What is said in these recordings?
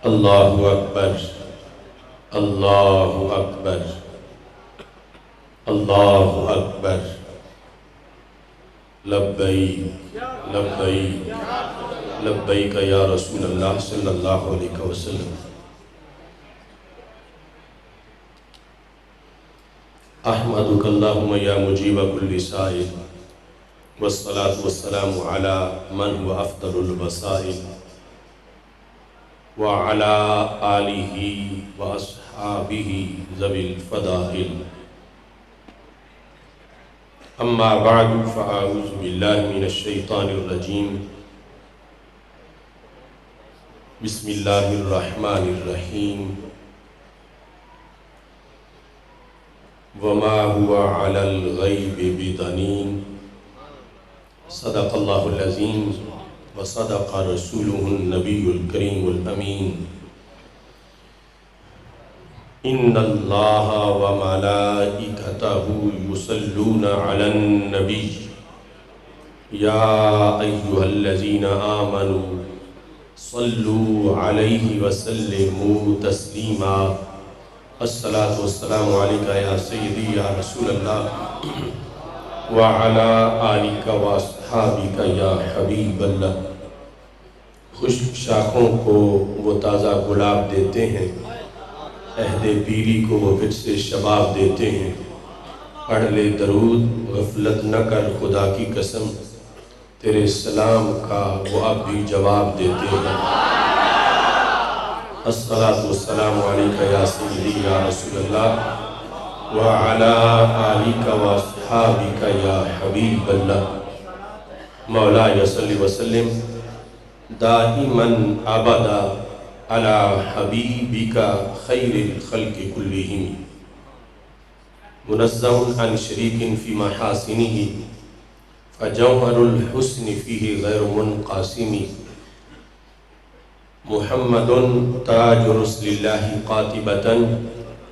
اللہ اکبر اللہ اکبر اللہ اکبر لبیک لبیک لبیک یا رسول اللہ صلی اللہ علیہ وسلم۔ احمدک اللہم یا مجیب کل سائل والصلاة والسلام علی من هو افضل الوسائل وعلى آلہ واصحابہ ذوی الفضائل۔ اما بعد فاعوذ باللہ من الشیطان الرجیم۔ بسم اللہ الرحمن الرحیم۔ وما هو علی الغیب بضنین۔ صدق اللہ العظیم وصدق رسولہ النبی الکریم الامین۔ ان اللہ وملائکتہ یصلون علی النبی یا ایہا الذین آمنوا صلوا علیہ وسلموا تسلیما۔ الصلاة والسلام علیکہ یا سیدی یا رسول اللہ وعلی آلک واصحابک یا حبیب اللہ۔ خشک شاخوں کو وہ تازہ گلاب دیتے ہیں، عہد پیری کو وہ پھر سے شباب دیتے ہیں۔ پڑھ لے درود غفلت نہ کر خدا کی قسم، تیرے سلام کا وہ اب بھی جواب دیتے ہیں۔ الصلاة والسلام علیکہ یا سیدی یا رسول اللہ وعلی آلک واصحابک یا حبیب اللہ۔ مولا صلی وسلم دائماً ابدا علی حبیبک خیر الخلق کلہم، منزہ عن شریک فی محاسنہ فجوہر الحسن فیہ غیر منقاسم۔ محمد تاج رسل اللہ قاطبۃ،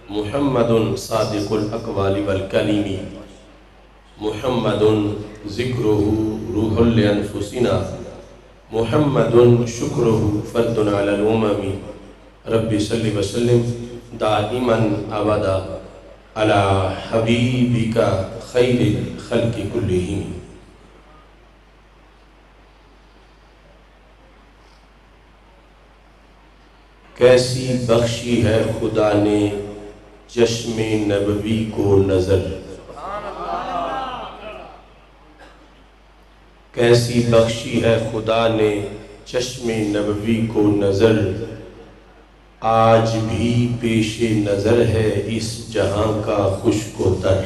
محمد صادق الاقوال والکلم، محمد ذکرہ روح لانفسنا، محمد شکرہ فرد علی الامم۔ رب صلی وسلم دائما ابدا علی حبیبک خیر الخلق کلہم۔ کیسی بخشی ہے خدا نے چشم نبوی کو نظر، کیسی بخشی ہے خدا نے چشم نبوی کو نظر، آج بھی پیش نظر ہے اس جہاں کا خشک و تر۔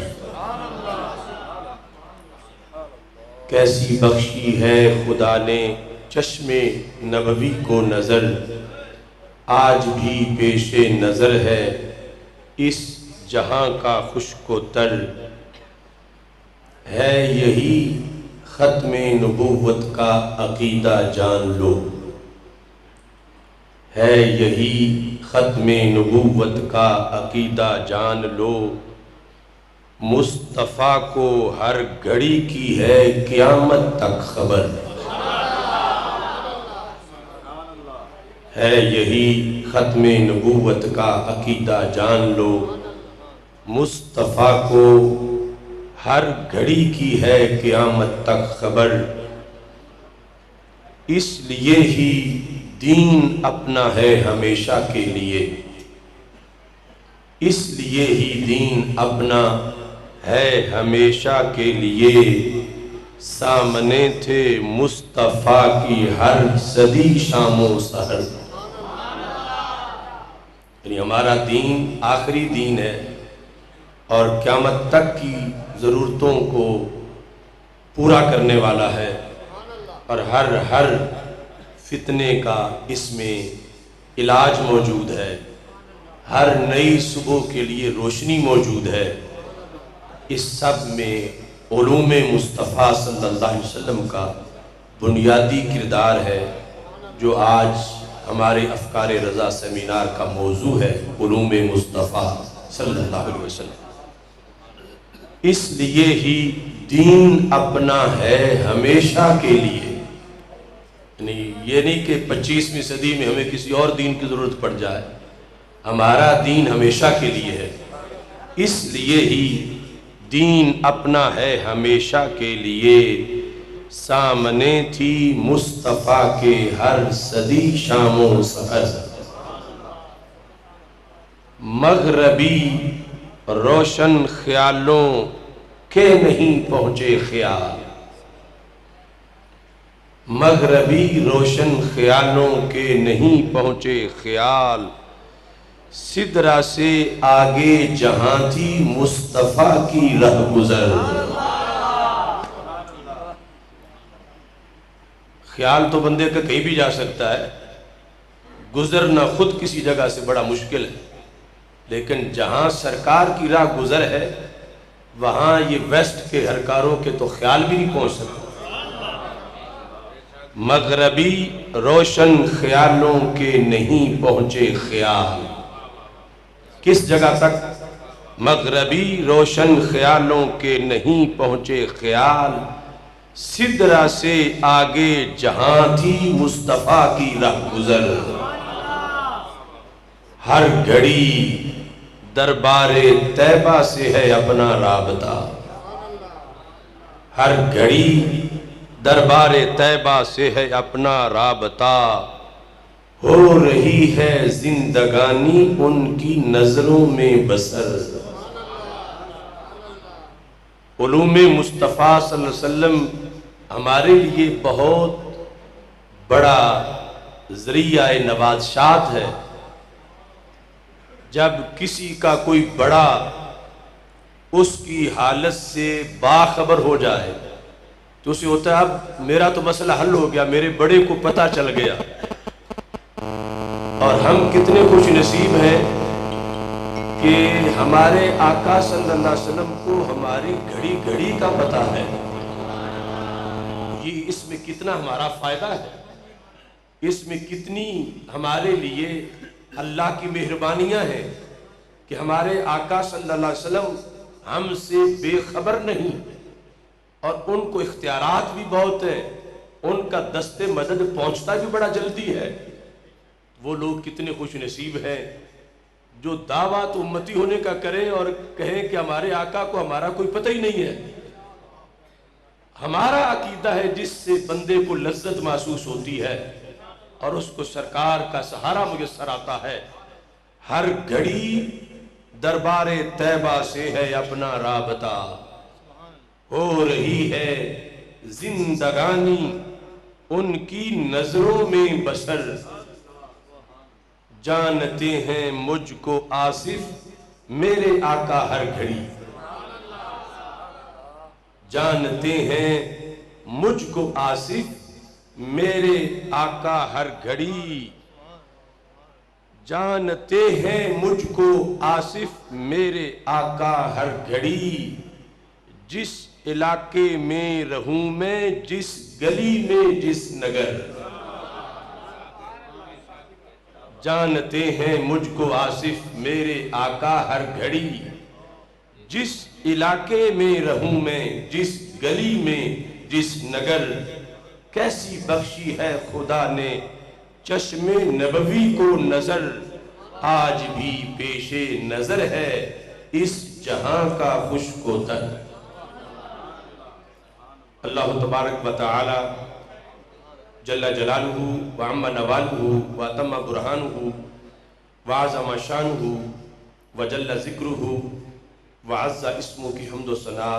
کیسی بخشی ہے خدا نے چشم نبوی کو نظر، آج بھی پیش نظر ہے اس جہاں کا خشک و تر۔ ہے یہی ختم نبوت کا عقیدہ جان لو، ہے یہی ختم نبوت کا عقیدہ جان لو، مصطفیٰ کو ہر گھڑی کی ہے قیامت تک خبر۔ ہے یہی ختم نبوت کا عقیدہ جان لو، مصطفیٰ کو ہر گھڑی کی ہے قیامت تک خبر۔ اس لیے ہی دین اپنا ہے ہمیشہ کے لیے، اس لیے ہی دین اپنا ہے ہمیشہ کے لیے، سامنے تھے مصطفیٰ کی ہر صدی شام و سحر۔ یعنی ہمارا دین آخری دین ہے اور قیامت تک کی ضرورتوں کو پورا کرنے والا ہے، اور ہر فتنے کا اس میں علاج موجود ہے، ہر نئی صبح کے لیے روشنی موجود ہے۔ اس سب میں علوم مصطفیٰ صلی اللہ علیہ وسلم کا بنیادی کردار ہے، جو آج ہمارے افکار رضا سیمینار کا موضوع ہے، علوم مصطفیٰ صلی اللہ علیہ وسلم۔ اس لیے ہی دین اپنا ہے ہمیشہ کے لیے، یعنی یہ نہیں کہ 25ویں صدی میں ہمیں کسی اور دین کی ضرورت پڑ جائے، ہمارا دین ہمیشہ کے لیے ہے، اس لیے ہی دین اپنا ہے ہمیشہ کے لیے، سامنے تھی مصطفیٰ کے ہر صدی شام و سحر، مغربی روشن خیالوں کے نہیں پہنچے خیال، مغربی روشن خیالوں کے نہیں پہنچے خیال، سدرہ سے آگے جہاں تھی مصطفیٰ کی رہ گزر۔ خیال تو بندے کا کہیں بھی جا سکتا ہے، گزرنا خود کسی جگہ سے بڑا مشکل ہے، لیکن جہاں سرکار کی راہ گزر ہے وہاں یہ ویسٹ کے ہرکاروں کے تو خیال بھی نہیں پہنچ سکتے۔ مغربی روشن خیالوں کے نہیں پہنچے خیال، کس جگہ تک؟ مغربی روشن خیالوں کے نہیں پہنچے خیال، سدرہ سے آگے جہاں تھی مصطفیٰ کی راہ گزر، ہر گھڑی دربار طیبہ سے ہے اپنا رابطہ، ہر گھڑی دربار طیبہ سے ہے اپنا رابطہ، ہو رہی ہے زندگانی ان کی نظروں میں بسر۔ علوم مصطفیٰ صلی اللہ علیہ وسلم ہمارے لیے بہت بڑا ذریعہ نوازشات ہے۔ جب کسی کا کوئی بڑا اس کی حالت سے باخبر ہو جائے تو اسے ہوتا ہے اب میرا تو مسئلہ حل ہو گیا، میرے بڑے کو پتہ چل گیا۔ اور ہم کتنے خوش نصیب ہیں کہ ہمارے آقا صلی اللہ علیہ وسلم کو ہماری گھڑی گھڑی کا پتہ ہے۔ یہ اس میں کتنا ہمارا فائدہ ہے، اس میں کتنی ہمارے لیے اللہ کی مہربانیاں ہیں کہ ہمارے آقا صلی اللہ علیہ وسلم ہم سے بے خبر نہیں، اور ان کو اختیارات بھی بہت ہیں، ان کا دست مدد پہنچتا بھی بڑا جلدی ہے۔ وہ لوگ کتنے خوش نصیب ہیں جو دعویٰ تو امتی ہونے کا کریں اور کہیں کہ ہمارے آقا کو ہمارا کوئی پتہ ہی نہیں ہے۔ ہمارا عقیدہ ہے جس سے بندے کو لذت محسوس ہوتی ہے اور اس کو سرکار کا سہارا میسر آتا ہے۔ ہر گھڑی دربار طیبہ سے ہے اپنا رابطہ، ہو رہی ہے زندگانی ان کی نظروں میں بسر، جانتے ہیں مجھ کو آصف میرے آقا ہر گھڑی، جانتے ہیں مجھ کو آصف میرے آقا ہر گھڑی، جانتے ہیں مجھ کو آصف میرے آقا ہر گھڑی، جس علاقے میں رہوں میں، جس گلی میں، جس نگر، جانتے ہیں مجھ کو آصف میرے آقا ہر گھڑی، جس علاقے میں رہوں میں، جس گلی میں، جس نگر، کیسی بخشی ہے خدا نے چشم نبوی کو نظر، آج بھی پیش نظر ہے اس جہاں کا خشک و تر۔ اللہ تبارک و تعالی جل جلالہ وعم نوالہ واتم برہانہ وعظم شانہ وجل ذکرہ وعز اسمہ کی حمد و ثنا،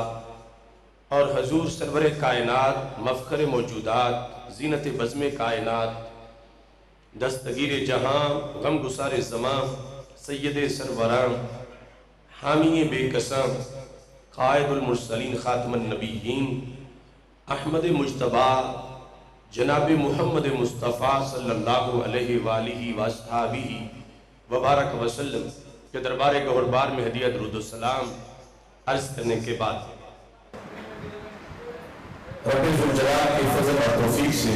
اور حضور سرور کائنات، مفخر موجودات، زینت بزم کائنات، دستگیر جہاں، غم گسار زمان، سید سروراں، حامی بے قساں، قائد المرسلین، خاتم النبیین، احمد مجتبیٰ، جناب محمد مصطفیٰ صلی اللہ علیہ وآلہ وآصحابہ وبارک وسلم کے دربار گوہربار میں ہدیہ درود و سلام عرض کرنے کے بعد، رب ذوالجلال کی فضل اور توفیق سے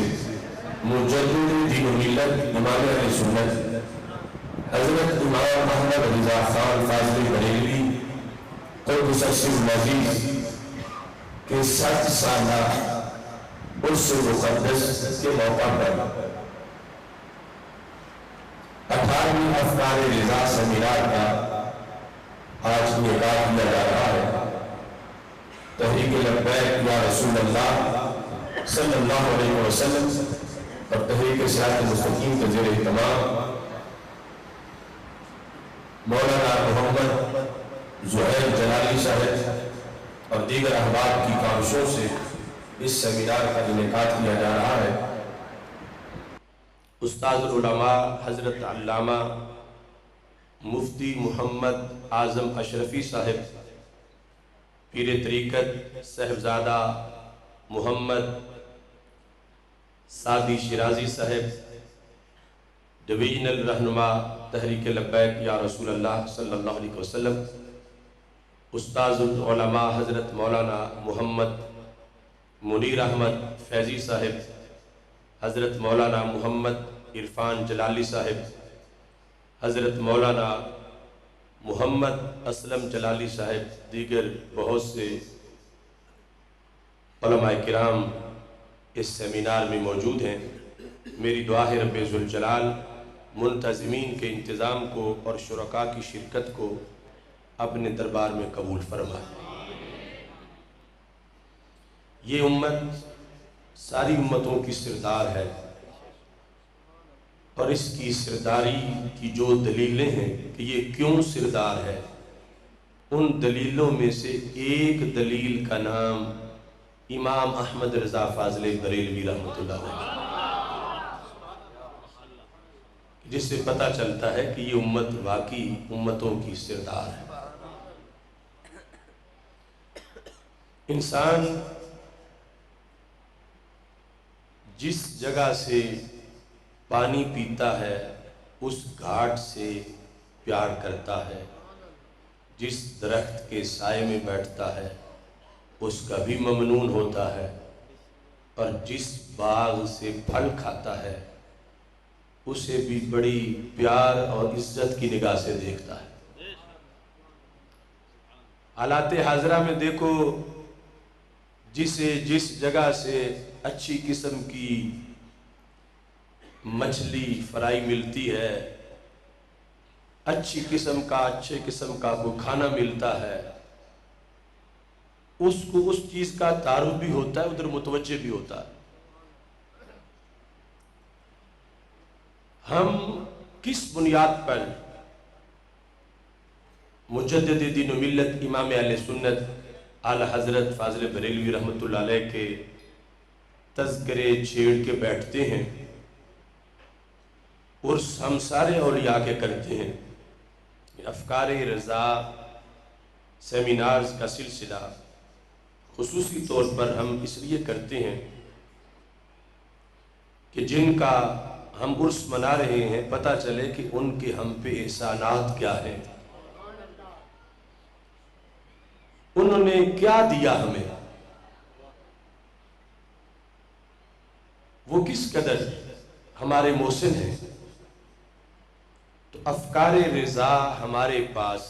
مجدد دین و ملت امام اہل سنت حضرت امام محمد رضا خان فاضل بریلوی قدس السر العزیز کے 7 سالہ عرس مقدس کے موقع پر 18ویں افکار رضا سیمینار کا آج انعقاد کیا جا رہا ہے۔ تحریک لبیک یا رسول اللہ صلی اللہ علیہ وسلم اور تحریک صراط مستقیم کے زیر اہتمام مولانا محمد زہیر جلالی صاحب اور دیگر احباب کی کاوشوں سے اس سیمینار کا انعقاد کیا جا رہا ہے۔ استاد العلماء حضرت علامہ مفتی محمد اعظم اشرفی صاحب، پیر طریقت صاحبزادہ محمد سعدی شیرازی صاحب، ڈویژنل رہنما تحریک لبیک یا رسول اللہ صلی اللہ علیہ وسلم، استاذ العلماء حضرت مولانا محمد منیر احمد فیضی صاحب، حضرت مولانا محمد عرفان جلالی صاحب، حضرت مولانا محمد اسلم جلالی صاحب، دیگر بہت سے علماء کرام اس سیمینار میں موجود ہیں۔ میری دعا ہے رب ذوالجلال منتظمین کے انتظام کو اور شرکاء کی شرکت کو اپنے دربار میں قبول فرمائے۔ یہ امت ساری امتوں کی سردار ہے، اور اس کی سرداری کی جو دلیلیں ہیں کہ یہ کیوں سردار ہے، ان دلیلوں میں سے ایک دلیل کا نام امام احمد رضا فاضل بریلوی رحمۃ اللہ علیہ، جس سے پتہ چلتا ہے کہ یہ امت واقعی امتوں کی سردار ہے۔ انسان جس جگہ سے پانی پیتا ہے اس گھاٹ سے پیار کرتا ہے، جس درخت کے سائے میں بیٹھتا ہے اس کا بھی ممنون ہوتا ہے، اور جس باغ سے پھل کھاتا ہے اسے بھی بڑی پیار اور عزت کی نگاہ سے دیکھتا ہے۔ حالات حاضرہ میں دیکھو، جسے جس جگہ سے اچھی قسم کی مچھلی فرائی ملتی ہے، اچھی قسم کا اچھے قسم کا وہ کھانا ملتا ہے، اس کو اس چیز کا تعارف بھی ہوتا ہے، ادھر متوجہ بھی ہوتا ہے۔ ہم کس بنیاد پر مجدد دین و ملت امام اہل سنت اعلی حضرت فاضل بریلوی رحمۃ اللہ علیہ کے تذکرے چھیڑ کے بیٹھتے ہیں، عرس ہم سارے اولیاء کے کرتے ہیں؟ افکار رضا سیمینارز کا سلسلہ خصوصی طور پر ہم اس لیے کرتے ہیں کہ جن کا ہم عرس منا رہے ہیں پتہ چلے کہ ان کے ہم پہ احسانات کیا ہیں، انہوں نے کیا دیا ہمیں، وہ کس قدر ہمارے محسن ہیں۔ تو افکار رضا ہمارے پاس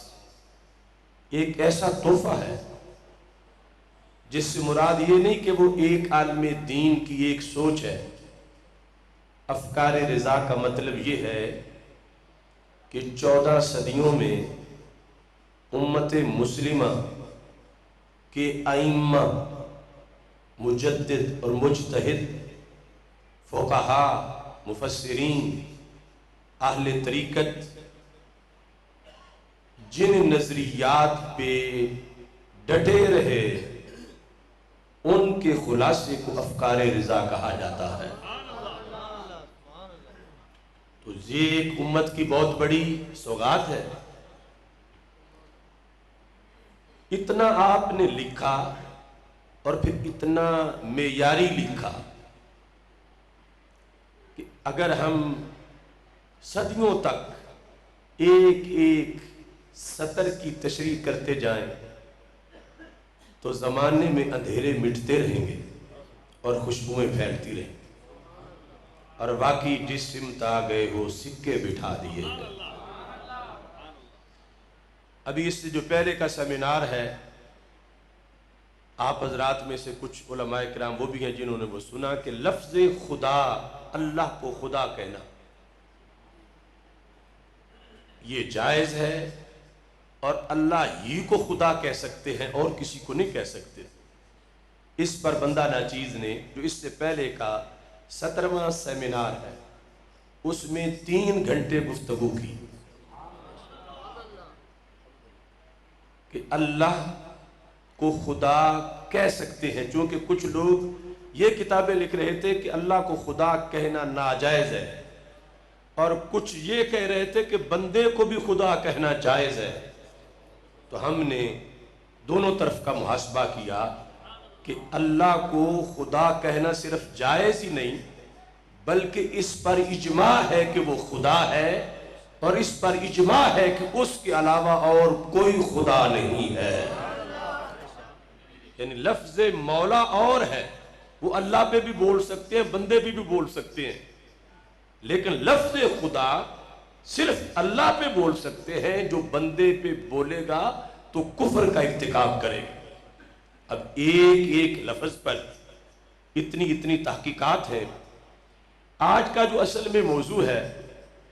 ایک ایسا تحفہ ہے جس سے مراد یہ نہیں کہ وہ ایک عالم دین کی ایک سوچ ہے۔ افکار رضا کا مطلب یہ ہے کہ 14 صدیوں میں امت مسلمہ کے ائمہ، مجدد اور مجتہد، فقہا، مفسرین، اہل طریقت جن نظریات پہ ڈٹے رہے ان کے خلاصے کو افکار رضا کہا جاتا ہے۔ تو یہ ایک امت کی بہت بڑی سوغات ہے۔ اتنا آپ نے لکھا اور پھر اتنا معیاری لکھا کہ اگر ہم صدیوں تک ایک ایک سطر کی تشریح کرتے جائیں تو زمانے میں اندھیرے مٹتے رہیں گے اور خوشبوئیں پھیلتی رہیں گی، اور واقعی جس سمت آ گئے ہو سکے بٹھا دیے ہیں۔ ابھی اس سے جو پہلے کا سیمینار ہے آپ حضرات میں سے کچھ علماء کرام وہ بھی ہیں جنہوں نے وہ سنا کہ لفظ خدا، اللہ کو خدا کہنا یہ جائز ہے، اور اللہ ہی کو خدا کہہ سکتے ہیں اور کسی کو نہیں کہہ سکتے۔ اس پر بندہ ناچیز نے جو اس سے پہلے کا 17واں سیمینار ہے اس میں 3 گھنٹے گفتگو کی کہ اللہ کو خدا کہہ سکتے ہیں، چونکہ کچھ لوگ یہ کتابیں لکھ رہے تھے کہ اللہ کو خدا کہنا ناجائز ہے، اور کچھ یہ کہہ رہے تھے کہ بندے کو بھی خدا کہنا جائز ہے۔ تو ہم نے دونوں طرف کا محاسبہ کیا کہ اللہ کو خدا کہنا صرف جائز ہی نہیں بلکہ اس پر اجماع ہے کہ وہ خدا ہے، اور اس پر اجماع ہے کہ اس کے علاوہ اور کوئی خدا نہیں ہے۔ یعنی لفظ مولا اور ہے، وہ اللہ پہ بھی بول سکتے ہیں، بندے پہ بھی بول سکتے ہیں، لیکن لفظ خدا صرف اللہ پہ بول سکتے ہیں، جو بندے پہ بولے گا تو کفر کا ارتکاب کرے گا۔ اب ایک ایک لفظ پر اتنی تحقیقات ہیں۔ آج کا جو اصل میں موضوع ہے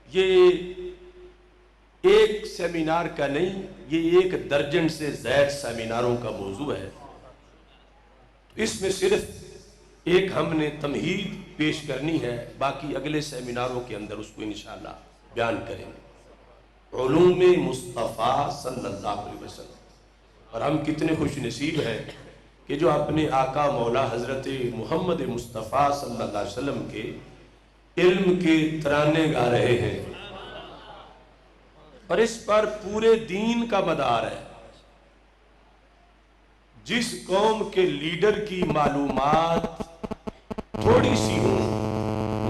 یہ ایک سیمینار کا نہیں، یہ 1 درجن سے زائد سیمیناروں کا موضوع ہے۔ اس میں صرف ایک ہم نے تمہید پیش کرنی ہے، باقی اگلے سیمیناروں کے اندر اس کو انشاءاللہ بیان کریں گے۔ علوم مصطفیٰ صلی اللہ علیہ وسلم، اور ہم کتنے خوش نصیب ہیں کہ جو اپنے آقا مولا حضرت محمد مصطفیٰ صلی اللہ علیہ وسلم کے علم کے ترانے گا رہے ہیں، اور اس پر پورے دین کا مدار ہے۔ جس قوم کے لیڈر کی معلومات تھوڑی سی ہو،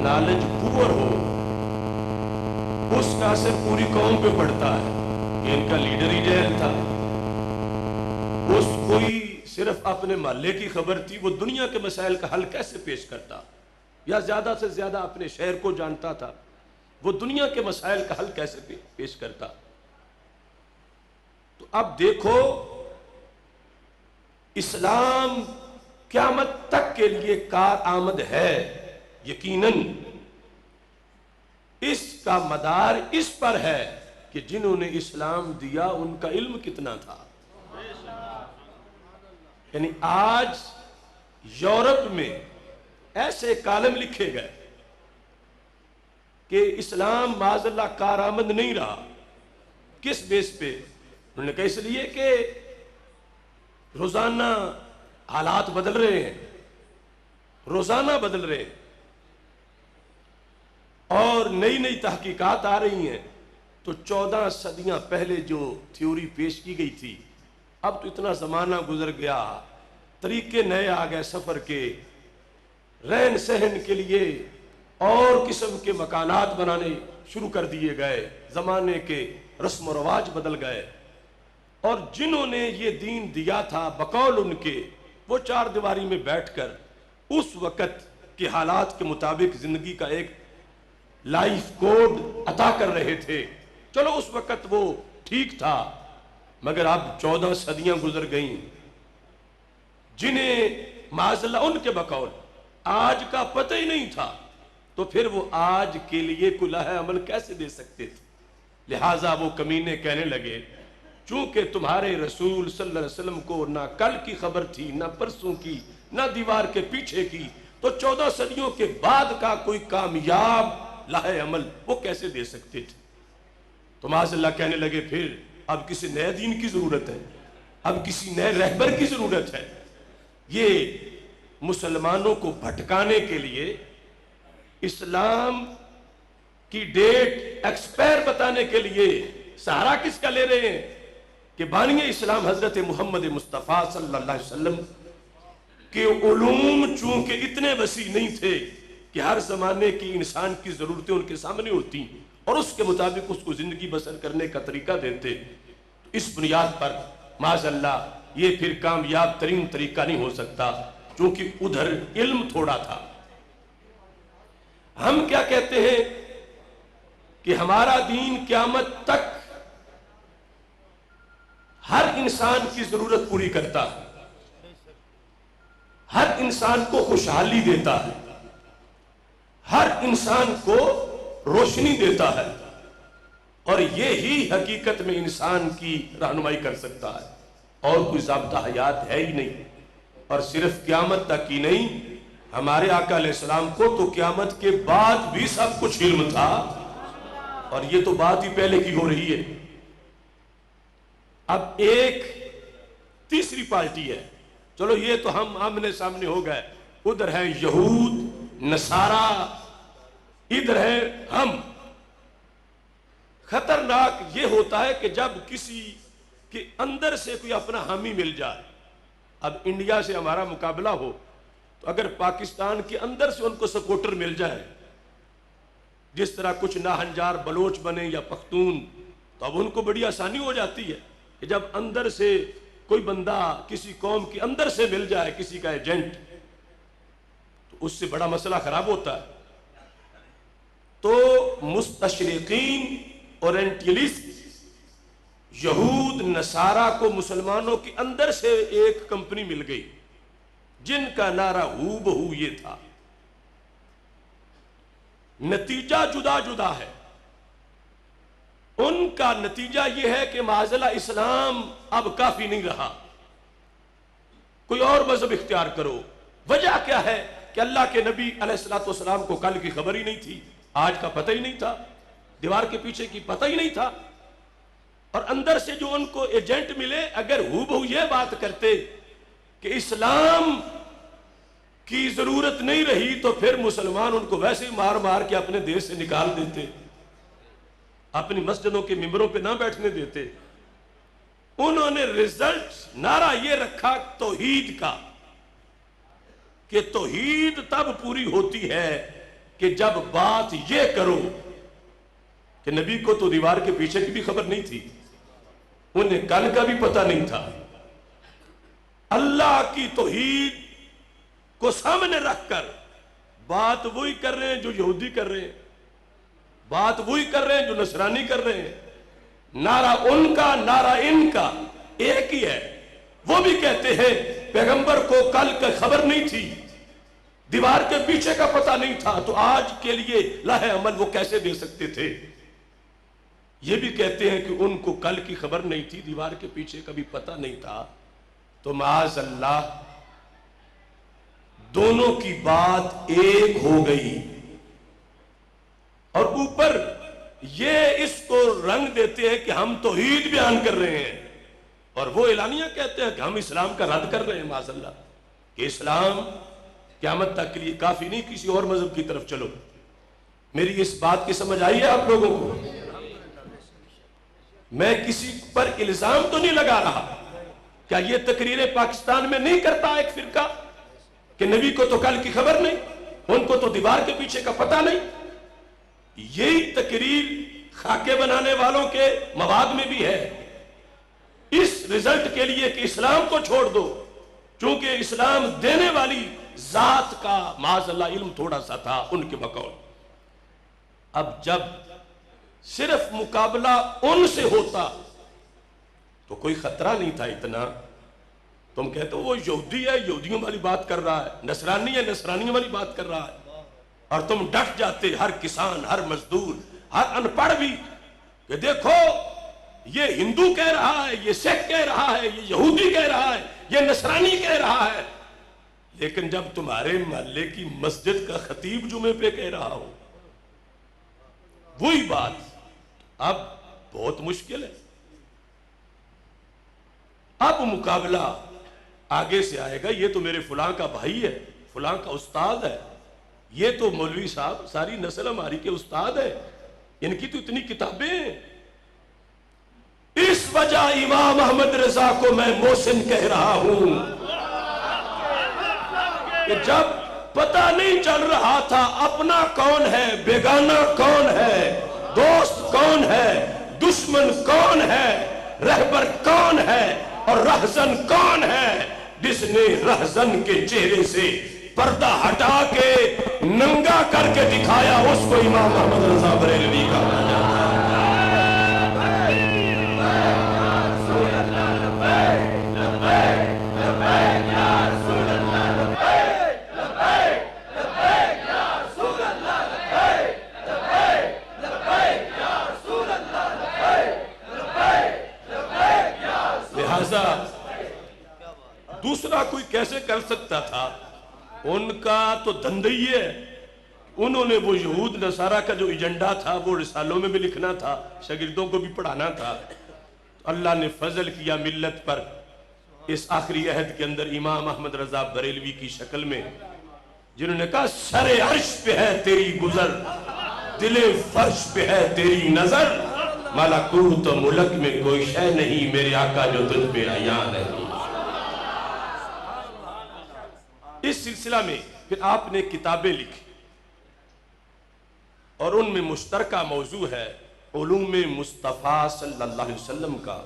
نالج پور ہو، اس کا اثر پوری قوم پہ پڑتا ہے کہ ان کا لیڈر ہی جاہل تھا۔ اس کوئی صرف اپنے محلے کی خبر تھی، وہ دنیا کے مسائل کا حل کیسے پیش کرتا، یا زیادہ سے زیادہ اپنے شہر کو جانتا تھا، وہ دنیا کے مسائل کا حل کیسے پیش کرتا۔ تو اب دیکھو اسلام قیامت تک کے لیے کارآمد ہے، یقیناً اس کا مدار اس پر ہے کہ جنہوں نے اسلام دیا ان کا علم کتنا تھا۔ یعنی آج یورپ میں ایسے کالم لکھے گئے کہ اسلام معاذ اللہ کارآمد نہیں رہا۔ کس بیس پہ؟ انہوں نے کہا اس لیے کہ روزانہ حالات بدل رہے ہیں، روزانہ بدل رہے ہیں، اور نئی تحقیقات آ رہی ہیں۔ تو 14 صدیاں پہلے جو تھیوری پیش کی گئی تھی، اب تو اتنا زمانہ گزر گیا، طریقے نئے آ گئے سفر کے، رہن سہن کے لیے اور قسم کے مکانات بنانے شروع کر دیے گئے، زمانے کے رسم و رواج بدل گئے، اور جنہوں نے یہ دین دیا تھا بقول ان کے، وہ 4 دیواری میں بیٹھ کر اس وقت کے حالات کے مطابق زندگی کا ایک لائف کوڈ عطا کر رہے تھے۔ چلو اس وقت وہ ٹھیک تھا، مگر اب 14 صدیاں گزر گئیں، جنہیں معاذ اللہ ان کے بقول آج کا پتہ ہی نہیں تھا، تو پھر وہ آج کے لیے کوئی لائحہ عمل کیسے دے سکتے تھے؟ لہٰذا وہ کمینے کہنے لگے چونکہ تمہارے رسول صلی اللہ علیہ وسلم کو نہ کل کی خبر تھی، نہ پرسوں کی، نہ دیوار کے پیچھے کی، تو 14 صدیوں کے بعد کا کوئی کامیاب لائحہ عمل وہ کیسے دے سکتے تھے؟ تو معاذ اللہ کہنے لگے پھر اب کسی نئے دین کی ضرورت ہے، اب کسی نئے رہبر کی ضرورت ہے۔ یہ مسلمانوں کو بھٹکانے کے لیے اسلام کی ڈیٹ ایکسپائر بتانے کے لیے سہارا کس کا لے رہے ہیں کہ بانی اسلام حضرت محمد مصطفیٰ صلی اللہ علیہ وسلم کے علوم چونکہ اتنے وسیع نہیں تھے کہ ہر زمانے کی انسان کی ضرورتیں ان کے سامنے ہوتی اور اس کے مطابق اس کو زندگی بسر کرنے کا طریقہ دیتے۔ اس بنیاد پر معاذ اللہ یہ پھر کامیاب ترین طریقہ نہیں ہو سکتا، چونکہ ادھر علم تھوڑا تھا۔ ہم کیا کہتے ہیں کہ ہمارا دین قیامت تک ہر انسان کی ضرورت پوری کرتا ہے، ہر انسان کو خوشحالی دیتا ہے، ہر انسان کو روشنی دیتا ہے، اور یہی حقیقت میں انسان کی رہنمائی کر سکتا ہے، اور کوئی ضابطہ حیات ہے ہی نہیں۔ اور صرف قیامت تک ہی نہیں، ہمارے آقا علیہ السلام کو تو قیامت کے بعد بھی سب کچھ علم تھا، اور یہ تو بات ہی پہلے کی ہو رہی ہے۔ اب ایک تیسری پارٹی ہے، چلو یہ تو ہم آمنے سامنے ہو گئے، ادھر ہے یہود نصارہ، ادھر ہے ہم۔ خطرناک یہ ہوتا ہے کہ جب کسی کے اندر سے کوئی اپنا حامی مل جائے۔ اب انڈیا سے ہمارا مقابلہ ہو تو اگر پاکستان کے اندر سے ان کو سپورٹر مل جائے، جس طرح کچھ ناہنجار بلوچ بنے یا پختون، تو اب ان کو بڑی آسانی ہو جاتی ہے کہ جب اندر سے کوئی بندہ کسی قوم کے اندر سے مل جائے، کسی کا ایجنٹ، تو اس سے بڑا مسئلہ خراب ہوتا ہے۔ تو مستشرقین، اورینٹیلسٹ، یہود نصارہ کو مسلمانوں کے اندر سے ایک کمپنی مل گئی جن کا نعرہ ہو بہو یہ تھا۔ نتیجہ جدا جدا ہے۔ ان کا نتیجہ یہ ہے کہ معاذاللہ اسلام اب کافی نہیں رہا، کوئی اور مذہب اختیار کرو۔ وجہ کیا ہے کہ اللہ کے نبی علیہ السلام کو کل کی خبر ہی نہیں تھی، آج کا پتہ ہی نہیں تھا، دیوار کے پیچھے کی پتہ ہی نہیں تھا، اور اندر سے جو ان کو ایجنٹ ملے اگر ہو بہو یہ بات کرتے کہ اسلام کی ضرورت نہیں رہی تو پھر مسلمان ان کو ویسے ہی مار مار کے اپنے دیش سے نکال دیتے، اپنی مسجدوں کے ممبروں پہ نہ بیٹھنے دیتے۔ انہوں نے رزلٹ نعرہ یہ رکھا توحید کا، کہ توحید تب پوری ہوتی ہے کہ جب بات یہ کرو کہ نبی کو تو دیوار کے پیچھے کی بھی خبر نہیں تھی، انہیں کل کا بھی پتہ نہیں تھا، اللہ کی توحید کو سامنے رکھ کر بات وہی کر رہے ہیں جو یہودی کر رہے ہیں، بات وہی کر رہے ہیں جو نصرانی کر رہے ہیں، نعرہ ان کا نعرہ ان کا ایک ہی ہے۔ وہ بھی کہتے ہیں پیغمبر کو کل کا خبر نہیں تھی، دیوار کے پیچھے کا پتہ نہیں تھا، تو آج کے لیے لاہ عمل وہ کیسے دے سکتے تھے؟ یہ بھی کہتے ہیں کہ ان کو کل کی خبر نہیں تھی، دیوار کے پیچھے کا بھی پتہ نہیں تھا۔ تو معاذ اللہ دونوں کی بات ایک ہو گئی، اور اوپر یہ اس کو رنگ دیتے ہیں کہ ہم توحید بیان کر رہے ہیں، اور وہ اعلانیہ کہتے ہیں کہ ہم اسلام کا رد کر رہے ہیں۔ معاذ اللہ کہ اسلام قیامت تک کے لیے کافی نہیں، کسی اور مذہب کی طرف چلو۔ میری اس بات کی سمجھ آئی ہے آپ لوگوں کو؟ میں کسی پر الزام تو نہیں لگا رہا، کیا یہ تقریریں پاکستان میں نہیں کرتا ایک فرقہ کہ نبی کو تو کل کی خبر نہیں، ان کو تو دیوار کے پیچھے کا پتہ نہیں؟ یہی تقریر خاکے بنانے والوں کے مواد میں بھی ہے، اس رزلٹ کے لیے کہ اسلام کو چھوڑ دو، چونکہ اسلام دینے والی ذات کا معاذ اللہ علم تھوڑا سا تھا ان کے بقول۔ اب جب صرف مقابلہ ان سے ہوتا تو کوئی خطرہ نہیں تھا اتنا۔ تم کہتے ہو وہ یہودی ہے، یہودیوں والی بات کر رہا ہے، نصرانی ہے، نصرانیوں والی بات کر رہا ہے، اور تم ڈٹ جاتے ہر کسان، ہر مزدور، ہر ان پڑھ بھی کہ دیکھو یہ ہندو کہہ رہا ہے، یہ سکھ کہہ رہا ہے، یہ یہودی کہہ رہا ہے، یہ نصرانی کہہ رہا ہے۔ لیکن جب تمہارے محلے کی مسجد کا خطیب جمعے پہ کہہ رہا ہو وہی بات، اب بہت مشکل ہے۔ اب مقابلہ آگے سے آئے گا، یہ تو میرے فلاں کا بھائی ہے، فلاں کا استاد ہے، یہ تو مولوی صاحب ساری نسل ہماری کے استاد ہے، ان کی تو اتنی کتابیں ہیں۔ اس وجہ امام احمد رضا کو میں محسن کہہ رہا ہوں کہ جب پتہ نہیں چل رہا تھا اپنا کون ہے، بیگانہ کون ہے، دوست کون ہے، دشمن کون ہے، رہبر کون ہے، اور رہزن کون ہے، جس نے رہزن کے چہرے سے پردہ ہٹا کے ننگا کر کے دکھایا، اس کو امام احمد رضا بریلوی کہا جاتا ہے۔ دوسرا کوئی کیسے کر سکتا تھا؟ ان کا تو دھندہ ہی ہے، انہوں نے وہ یہود نصارہ کا جو ایجنڈا تھا وہ رسالوں میں بھی لکھنا تھا، شاگردوں کو بھی پڑھانا تھا۔ اللہ نے فضل کیا ملت پر اس آخری عہد کے اندر امام احمد رضا بریلوی کی شکل میں، جنہوں نے کہا سر عرش پہ ہے تیری گزر، دل فرش پہ ہے تیری نظر، ملکوت و ملک میں کوئی شے نہیں میرے آقا جو تجھ پہ عیاں نہیں۔ اس سلسلہ میں پھر آپ نے کتابیں لکھی اور ان میں مشترکہ موضوع ہے علوم مصطفیٰ صلی اللہ علیہ وسلم کا۔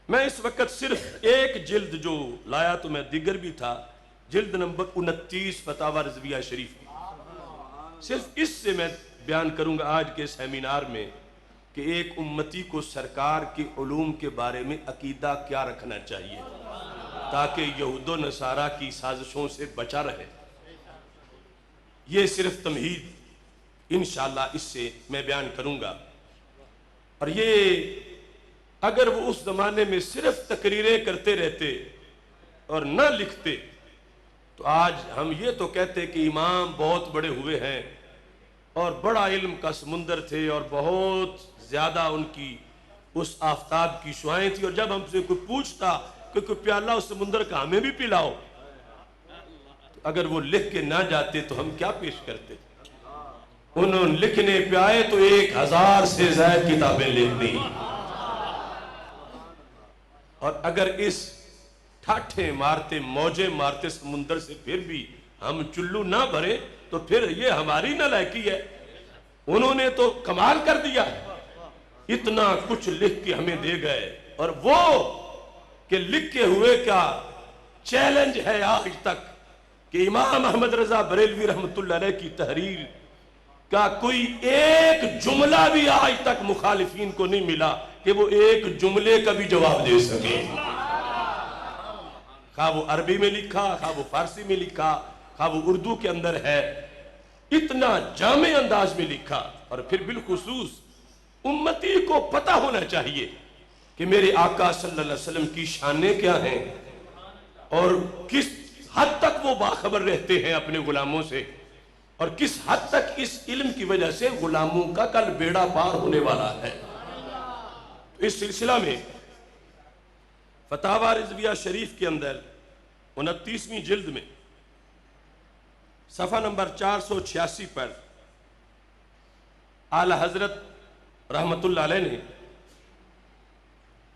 میں اس وقت صرف ایک جلد جو لایا تو میں دیگر بھی تھا، جلد نمبر 29 فتاوی رضویہ شریف کی، صرف اس سے میں بیان کروں گا آج کے سیمینار میں کہ ایک امتی کو سرکار کے علوم کے بارے میں عقیدہ کیا رکھنا چاہیے تاکہ یہود و نصارہ کی سازشوں سے بچا رہے۔ یہ صرف تمہید انشاءاللہ اس سے میں بیان کروں گا، اور یہ اگر وہ اس زمانے میں صرف تقریریں کرتے رہتے اور نہ لکھتے تو آج ہم یہ تو کہتے کہ امام بہت بڑے ہوئے ہیں اور بڑا علم کا سمندر تھے اور بہت زیادہ ان کی اس آفتاب کی شعائیں تھی، اور جب ہم سے کوئی پوچھتا کہ کوئی پیالہ اس سمندر کا ہمیں بھی پلاؤ، تو اگر وہ لکھ کے نہ جاتے تو ہم کیا پیش کرتے؟ انہوں نے لکھنے پہ آئے تو 1000 سے زائد کتابیں لکھ دی، اور اگر اس ٹھاٹھے مارتے موجے مارتے سمندر سے پھر بھی ہم چلو نہ بھرے تو پھر یہ ہماری نہ لائقی ہے۔ انہوں نے تو کمال کر دیا، اتنا کچھ لکھ کے ہمیں دے گئے، اور وہ کہ لکھے ہوئے کا چیلنج ہے آج تک کہ امام احمد رضا بریلوی رحمت اللہ علیہ کی تحریر کا کوئی ایک جملہ بھی آج تک مخالفین کو نہیں ملا کہ وہ ایک جملے کا بھی جواب دے سکے، خواہ وہ عربی میں لکھا، خواہ وہ فارسی میں لکھا، خواہ وہ اردو کے اندر ہے، اتنا جامع انداز میں لکھا۔ اور پھر بالخصوص امتی کو پتہ ہونا چاہیے کہ میرے آقا صلی اللہ علیہ وسلم کی شانیں کیا ہیں اور کس حد تک وہ باخبر رہتے ہیں اپنے غلاموں سے، اور کس حد تک اس علم کی وجہ سے غلاموں کا کل بیڑا پار ہونے والا ہے۔ اس سلسلہ میں فتاوی رضویہ شریف کے اندر 29ویں جلد میں صفحہ نمبر 486 پر اعلی حضرت رحمت اللہ علیہ نے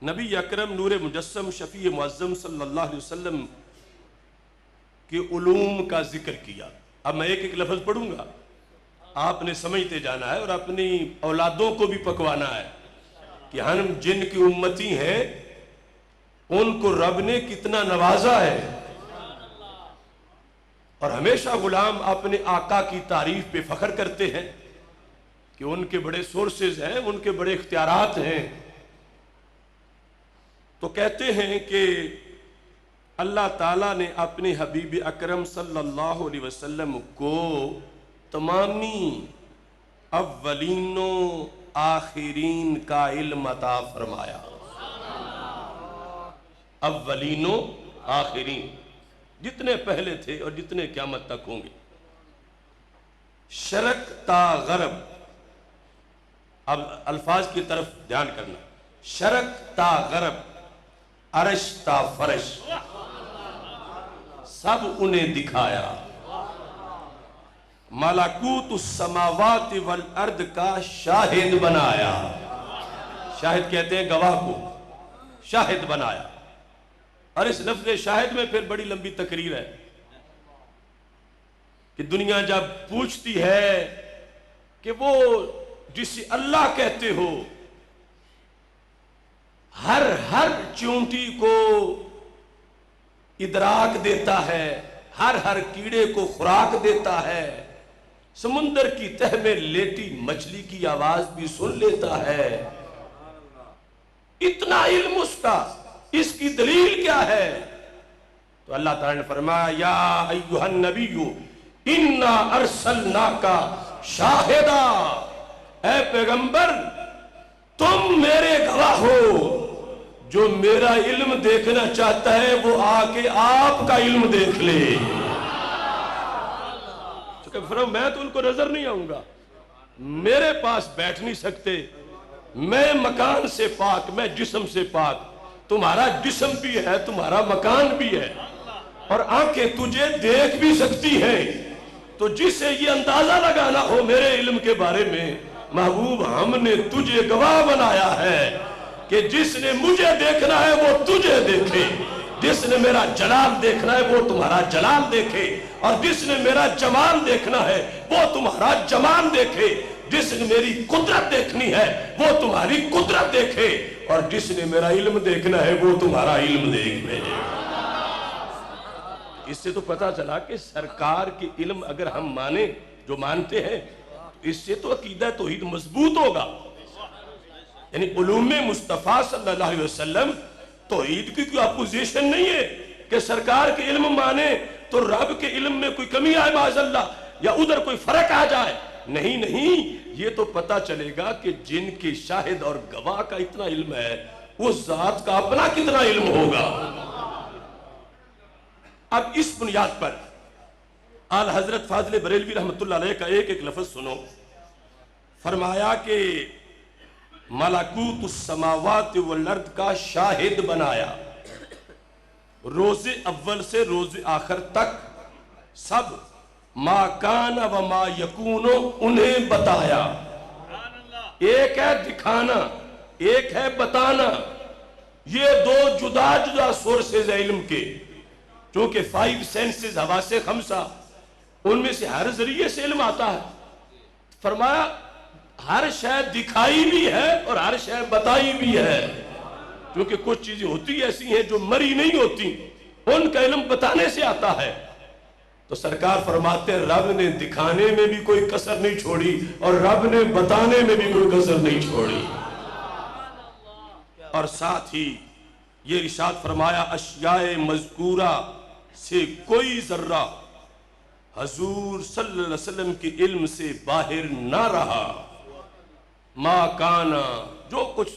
نبی اکرم نور مجسم شفیع معظم صلی اللہ علیہ وسلم کے علوم کا ذکر کیا۔ اب میں ایک ایک لفظ پڑھوں گا، آپ نے سمجھتے جانا ہے اور اپنی اولادوں کو بھی پکوانا ہے کہ ہم جن کی امتی ہیں ان کو رب نے کتنا نوازا ہے، اور ہمیشہ غلام اپنے آقا کی تعریف پہ فخر کرتے ہیں کہ ان کے بڑے سورسز ہیں، ان کے بڑے اختیارات ہیں۔ تو کہتے ہیں کہ اللہ تعالیٰ نے اپنے حبیب اکرم صلی اللہ علیہ وسلم کو تمامی اولین و آخرین کا علم عطا فرمایا۔ اولین و آخرین، جتنے پہلے تھے اور جتنے قیامت تک ہوں گے، شرق تا غرب، اب الفاظ کی طرف دھیان کرنا، شرق تا غرب، عرش تا فرش، سب انہیں دکھایا، ملکوت السماوات والارض کا شاہد بنایا۔ شاہد کہتے ہیں گواہ کو، شاہد بنایا، اور اس لفظ شاہد میں پھر بڑی لمبی تقریر ہے کہ دنیا جب پوچھتی ہے کہ وہ جسے اللہ کہتے ہو ہر چونٹی کو ادراک دیتا ہے، ہر کیڑے کو خوراک دیتا ہے، سمندر کی تہ میں لیٹی مچھلی کی آواز بھی سن لیتا ہے، اتنا علم اس کا، اس کی دلیل کیا ہے؟ تو اللہ تعالیٰ نے فرمایا یا ایھا النبی انا ارسلناک شاہدا، اے پیغمبر تم میرے گواہ ہو، جو میرا علم دیکھنا چاہتا ہے وہ آ کے آپ کا علم دیکھ لے. میں تو ان کو نظر نہیں آؤں گا, میرے پاس بیٹھ نہیں سکتے, میں مکان سے پاک, میں جسم سے پاک, تمہارا جسم بھی ہے, تمہارا مکان بھی ہے, اور آنکھیں تجھے دیکھ بھی سکتی ہیں. تو جسے یہ اندازہ لگانا ہو میرے علم کے بارے میں, محبوب ہم نے تجھے گواہ بنایا ہے کہ جس نے مجھے دیکھنا ہے وہ تجھے دیکھے, جس نے میرا جلال دیکھنا ہے وہ تمہارا جلال دیکھے, اور جس نے میرا جمال دیکھنا ہے وہ تمہارا جمال دیکھے, جس نے میری قدرت دیکھنی ہے وہ تمہاری قدرت دیکھے, اور جس نے میرا علم دیکھنا ہے وہ تمہارا علم دیکھ لے. اس سے تو پتا چلا کہ سرکار کے علم اگر ہم مانیں, جو مانتے ہیں, اس سے تو عقیدہ توحید مضبوط ہوگا. یعنی علوم مصطفیٰ صلی اللہ علیہ وسلم توحید کی کوئی اپوزیشن نہیں ہے کہ سرکار کے علم مانے تو رب کے علم میں کوئی کمی آئے معاذ اللہ, یا ادھر کوئی فرق آ جائے. نہیں نہیں, یہ تو پتا چلے گا کہ جن کے شاہد اور گواہ کا اتنا علم ہے اس ذات کا اپنا کتنا علم ہوگا. اب اس بنیاد پر آل حضرت فاضل بریلوی رحمت اللہ علیہ کا ایک ایک لفظ سنو. فرمایا کہ ملکوت السماوات والارض کا شاہد بنایا, روز اول سے روز آخر تک سب ما کان و ما یکون انہیں بتایا. ایک ہے دکھانا, ایک ہے بتانا. یہ دو جدا جدا سورسز ہیں علم کے, چونکہ 5 سینسز حواس خمسہ, ان میں سے ہر ذریعے سے علم آتا ہے. فرمایا ہر شے دکھائی بھی ہے اور ہر شے بتائی بھی ہے, کیونکہ کچھ چیزیں ہوتی ایسی ہیں جو مری نہیں ہوتی, ان کا علم بتانے سے آتا ہے. تو سرکار فرماتے ہیں رب نے دکھانے میں بھی کوئی کسر نہیں چھوڑی اور رب نے بتانے میں بھی کوئی کسر نہیں چھوڑی. اور ساتھ ہی یہ ارشاد فرمایا اشیاء مذکورہ سے کوئی ذرہ حضور صلی اللہ علیہ وسلم کے علم سے باہر نہ رہا. ما کانا, جو کچھ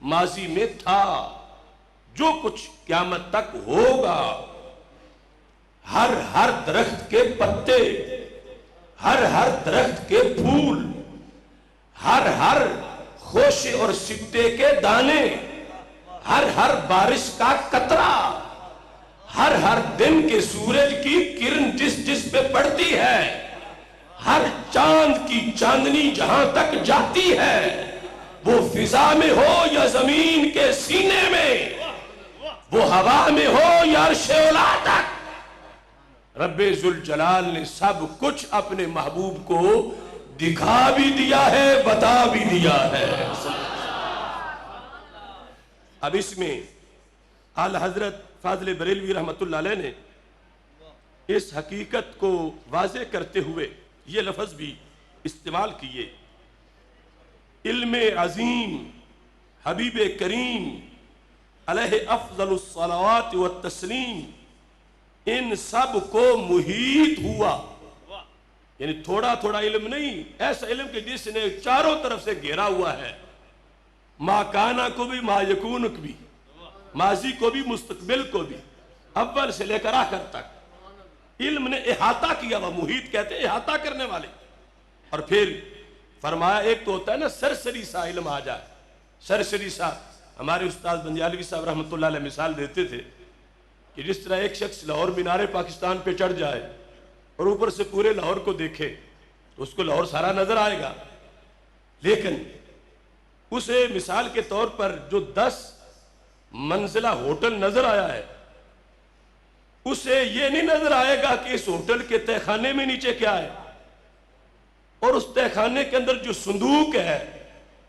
ماضی میں تھا, جو کچھ قیامت تک ہوگا, ہر درخت کے پتے, ہر درخت کے پھول, ہر خوشے اور سبتے کے دانے, ہر بارش کا قطرہ, ہر دن کے سورج کی کرن جس پہ پڑتی ہے, ہر چاند کی چاندنی جہاں تک جاتی ہے, وہ فضا میں ہو یا زمین کے سینے میں, وہ ہوا میں ہو یا عرش اولا تک, رب ذوالجلال نے سب کچھ اپنے محبوب کو دکھا بھی دیا ہے, بتا بھی دیا ہے. اب اس میں اعلی حضرت فاضل بریلوی رحمت اللہ علیہ نے اس حقیقت کو واضح کرتے ہوئے یہ لفظ بھی استعمال کیے, علم عظیم حبیب کریم علیہ افضل الصلوات والتسلیم ان سب کو محیط ہوا. یعنی تھوڑا تھوڑا علم نہیں, ایسا علم کہ جس نے چاروں طرف سے گھیرا ہوا ہے, ما کانا کو بھی, ما یکون کو بھی, ماضی کو بھی, مستقبل کو بھی, اول سے لے کر آخر تک علم نے احاطہ کیا. وہ محیط کہتے ہیں احاطہ کرنے والے. اور پھر فرمایا ایک تو ہوتا ہے نا سرسری سا علم آ جائے, سرسری سا. ہمارے استاد بندیالوی صاحب رحمت اللہ علیہ مثال دیتے تھے کہ جس طرح ایک شخص لاہور مینار پاکستان پہ چڑھ جائے اور اوپر سے پورے لاہور کو دیکھے تو اس کو لاہور سارا نظر آئے گا, لیکن اسے مثال کے طور پر جو 10 منزلہ ہوٹل نظر آیا ہے, اسے یہ نہیں نظر آئے گا کہ اس ہوٹل کے تہہ خانے میں نیچے کیا ہے, اور اس تہہ خانے کے اندر جو صندوق ہے,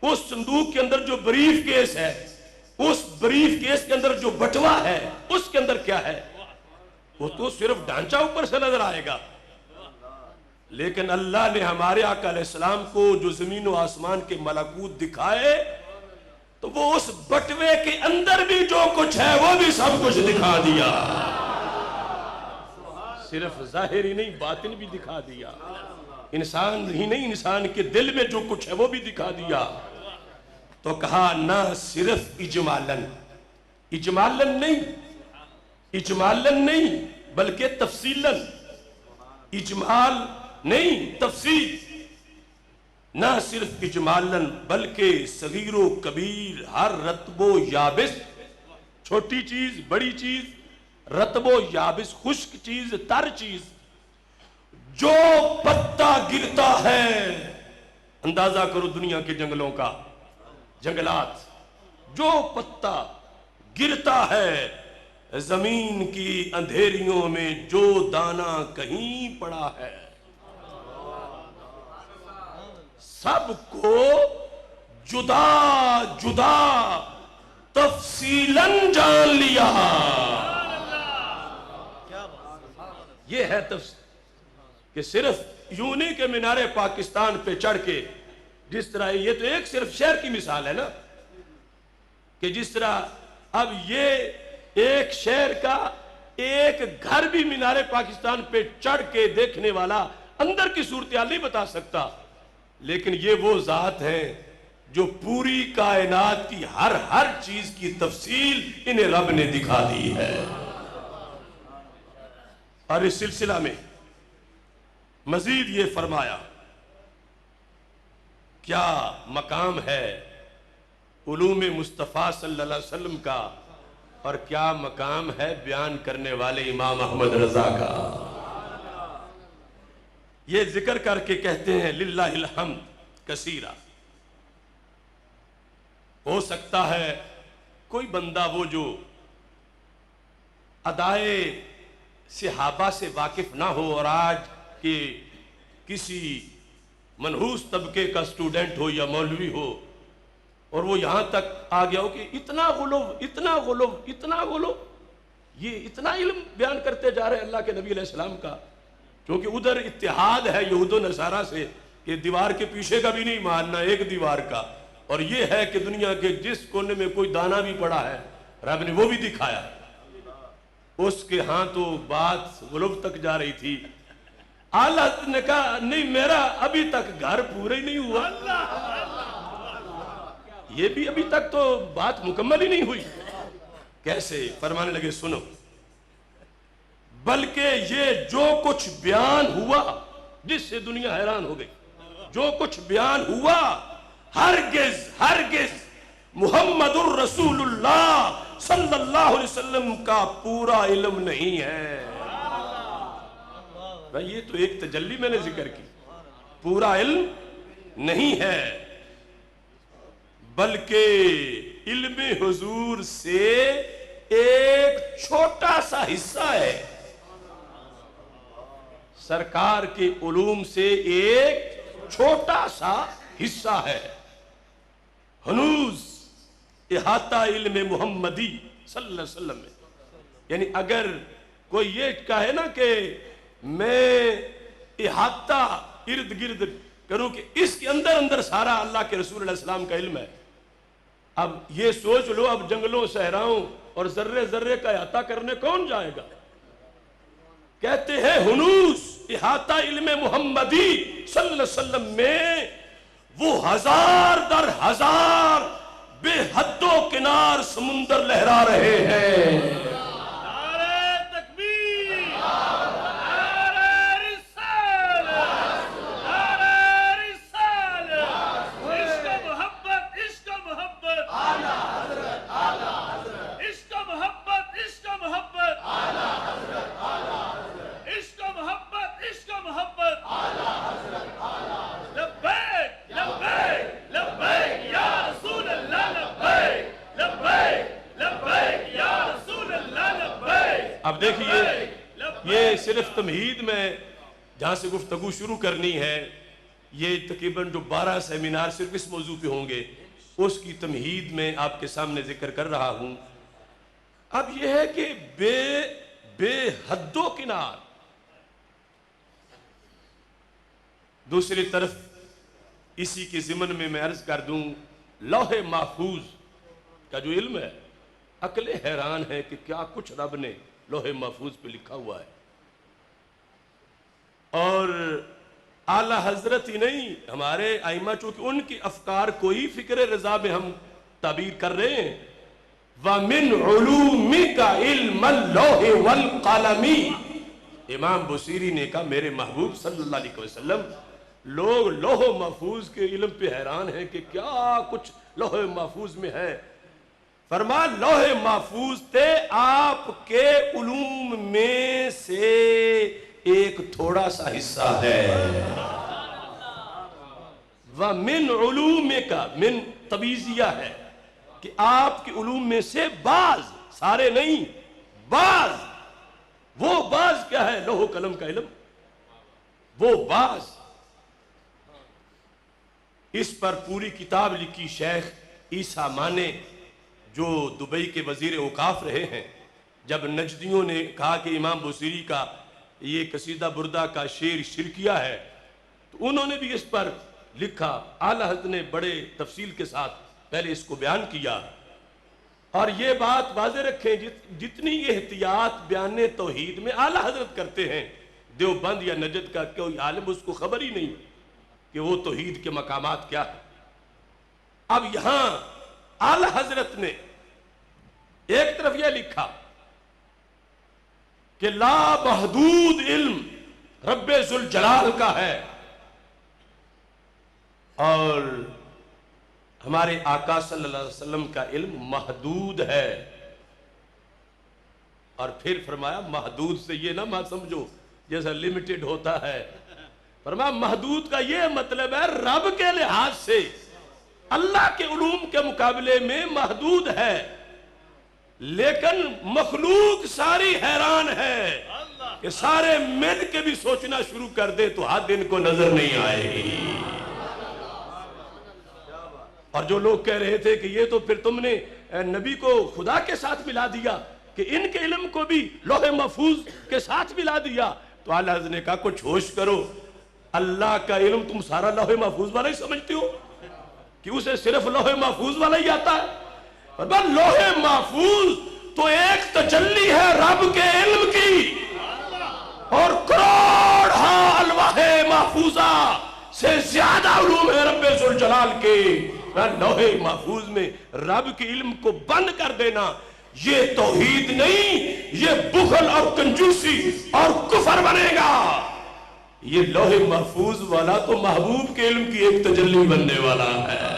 اس صندوق کے اندر جو بریف کیس ہے, اس بریف کیس کے اندر جو بٹوا ہے, اس کے اندر کیا ہے, وہ تو صرف ڈھانچہ اوپر سے نظر آئے گا. لیکن اللہ نے ہمارے آقا علیہ السلام کو جو زمین و آسمان کے ملکوت دکھائے تو وہ اس بٹوے کے اندر بھی جو کچھ ہے وہ بھی سب کچھ دکھا دیا. صرف ظاہر ہی نہیں, باطن بھی دکھا دیا. انسان ہی نہیں, انسان کے دل میں جو کچھ ہے وہ بھی دکھا دیا. تو کہا نہ صرف اجمالاً, اجمالن نہیں، اجمالن نہیں بلکہ تفصیلن، اجمال نہیں تفصیل، نہ صرف اجمالن بلکہ صغیر و کبیر، ہر رطب و یابس، چھوٹی چیز بڑی چیز، رطب و یابس، خشک چیز تر چیز، جو پتا گرتا ہے، اندازہ کرو دنیا کے جنگلوں کا، جنگلات، جو پتا گرتا ہے زمین کی اندھیریوں میں، جو دانہ کہیں پڑا ہے، سب کو جدا جدا تفصیلاً جان لیا۔ یہ ہے تفصیل کہ صرف یوں نہیں کہ مینار پاکستان پہ چڑھ کے، جس طرح یہ تو ایک صرف شہر کی مثال ہے نا، کہ جس طرح اب یہ ایک شہر کا ایک گھر بھی مینار پاکستان پہ چڑھ کے دیکھنے والا اندر کی صورتحال نہیں بتا سکتا، لیکن یہ وہ ذات ہیں جو پوری کائنات کی ہر چیز کی تفصیل انہیں رب نے دکھا دی ہے۔ اور اس سلسلہ میں مزید یہ فرمایا، کیا مقام ہے علوم مصطفیٰ صلی اللہ علیہ وسلم کا، اور کیا مقام ہے بیان کرنے والے امام احمد رضا کا۔ یہ ذکر کر کے کہتے ہیں للہ الحمد کثیرہ۔ ہو سکتا ہے کوئی بندہ وہ جو ادائے صحابہ سے واقف نہ ہو، اور آج کہ کسی منحوس طبقے کا اسٹوڈنٹ ہو یا مولوی ہو، اور وہ یہاں تک آ گیا ہو کہ اتنا غلو، اتنا غلو، اتنا غلو، یہ اتنا علم بیان کرتے جا رہے ہیں اللہ کے نبی علیہ السلام کا، کیونکہ ادھر اتحاد ہے یہود و نصارہ سے کہ دیوار کے پیچھے کا بھی نہیں ماننا، ایک دیوار کا، اور یہ ہے کہ دنیا کے جس کونے میں کوئی دانہ بھی پڑا ہے رب نے وہ بھی دکھایا۔ اس کے ہاں تو بات غلوب تک جا رہی تھی، اعلیٰ نے کہا نہیں میرا ابھی تک گھر پورا ہی نہیں ہوا، یہ بھی ابھی تک تو بات مکمل ہی نہیں ہوئی۔ کیسے؟ فرمانے لگے سنو، بلکہ یہ جو کچھ بیان ہوا جس سے دنیا حیران ہو گئی، جو کچھ بیان ہوا ہرگز محمد الرسول اللہ صلی اللہ علیہ وسلم کا پورا علم نہیں ہے۔ یہ تو ایک تجلی میں نے ذکر کی، پورا علم نہیں ہے، بلکہ علم حضور سے ایک چھوٹا سا حصہ ہے، سرکار کے علوم سے ایک چھوٹا سا حصہ ہے، ہنوز احاطہ علم محمدی صلی اللہ علیہ وسلم میں۔ یعنی اگر کوئی یہ کہے نا کہ میں احاطہ ارد گرد کروں کہ اس کے اندر سارا اللہ کے رسول علیہ السلام کا علم ہے، اب یہ سوچ لو اب جنگلوں صحراؤں اور ذرے ذرے کا احاطہ کرنے کون جائے گا؟ کہتے ہیں ہنوز احاطہ علم محمدی صلی اللہ علیہ وسلم میں وہ ہزار در ہزار بے حد و کنار سمندر لہرا رہے ہیں۔ اب دیکھیے یہ صرف تمہید میں جہاں سے گفتگو شروع کرنی ہے، یہ تقریباً جو 12 سیمینار صرف اس موضوع پہ ہوں گے اس کی تمہید میں آپ کے سامنے ذکر کر رہا ہوں۔ اب یہ ہے کہ بے حد و کنار، دوسری طرف اسی کے ضمن میں عرض کر دوں لوح محفوظ کا جو علم ہے، عقل حیران ہے کہ کیا کچھ رب نے لوح محفوظ پہ لکھا ہوا ہے، اور اعلیٰ حضرت ہی نہیں ہمارے ائمہ چونکہ ان کی افکار کو ہی فکر رضا میں ہم تعبیر کر رہے ہیں، وَمِنْ عُلُومِكَ عِلْمَ اللَّوْحِ وَالْقَلَمِ۔ امام بصیری نے کہا میرے محبوب صلی اللہ علیہ وسلم، لوگ لوح محفوظ کے علم پہ حیران ہیں کہ کیا کچھ لوح محفوظ میں ہے۔ فرمایا لوح محفوظ تھے آپ کے علوم میں سے ایک تھوڑا سا حصہ ہے۔ وَمِنْ عُلُومِكَ، من تبیزیہ ہے کہ آپ کے علوم میں سے بعض، سارے نہیں، بعض، وہ بعض کیا ہے؟ لوح و قلم کا علم، وہ بعض۔ اس پر پوری کتاب لکھی شیخ عیسیٰ مانے جو دبئی کے وزیر اوقاف رہے ہیں۔ جب نجدیوں نے کہا کہ امام بصیری کا یہ قصیدہ بردہ کا شعر شرکیہ ہے تو انہوں نے بھی اس پر لکھا۔ اعلیٰ حضرت نے بڑے تفصیل کے ساتھ پہلے اس کو بیان کیا، اور یہ بات واضح رکھیں جتنی احتیاط بیان توحید میں اعلیٰ حضرت کرتے ہیں، دیوبند یا نجد کا کوئی عالم اس کو خبر ہی نہیں کہ وہ توحید کے مقامات کیا ہے۔ اب یہاں اعلیٰ حضرت نے ایک طرف یہ لکھا کہ لا محدود علم رب ذوالجلال کا ہے، اور ہمارے آقا صلی اللہ علیہ وسلم کا علم محدود ہے۔ اور پھر فرمایا محدود سے یہ نہ سمجھو جیسا لمیٹڈ ہوتا ہے، فرمایا محدود کا یہ مطلب ہے رب کے لحاظ سے اللہ کے علوم کے مقابلے میں محدود ہے، لیکن مخلوق ساری حیران ہے کہ سارے مل کے بھی سوچنا شروع کر دے تو حد ان کو نظر نہیں آئے گی۔ اور جو لوگ کہہ رہے تھے کہ یہ تو پھر تم نے نبی کو خدا کے ساتھ ملا دیا کہ ان کے علم کو بھی لوح محفوظ کے ساتھ ملا دیا، تو اعلیٰ حضرت نے کہا کچھ ہوش کرو، اللہ کا علم تم سارا لوح محفوظ والا ہی سمجھتے ہو کہ اسے صرف لوح محفوظ والا ہی آتا ہے؟ اور لوح محفوظ تو ایک تجلی ہے رب کے علم کی، اور کروڑ الواح محفوظہ سے زیادہ علوم ہے رب ذوالجلال کے۔ لوح محفوظ میں رب کے علم کو بند کر دینا یہ توحید نہیں، یہ بخل اور کنجوسی اور کفر بنے گا۔ یہ لوح محفوظ والا تو محبوب کے علم کی ایک تجلی بننے والا ہے۔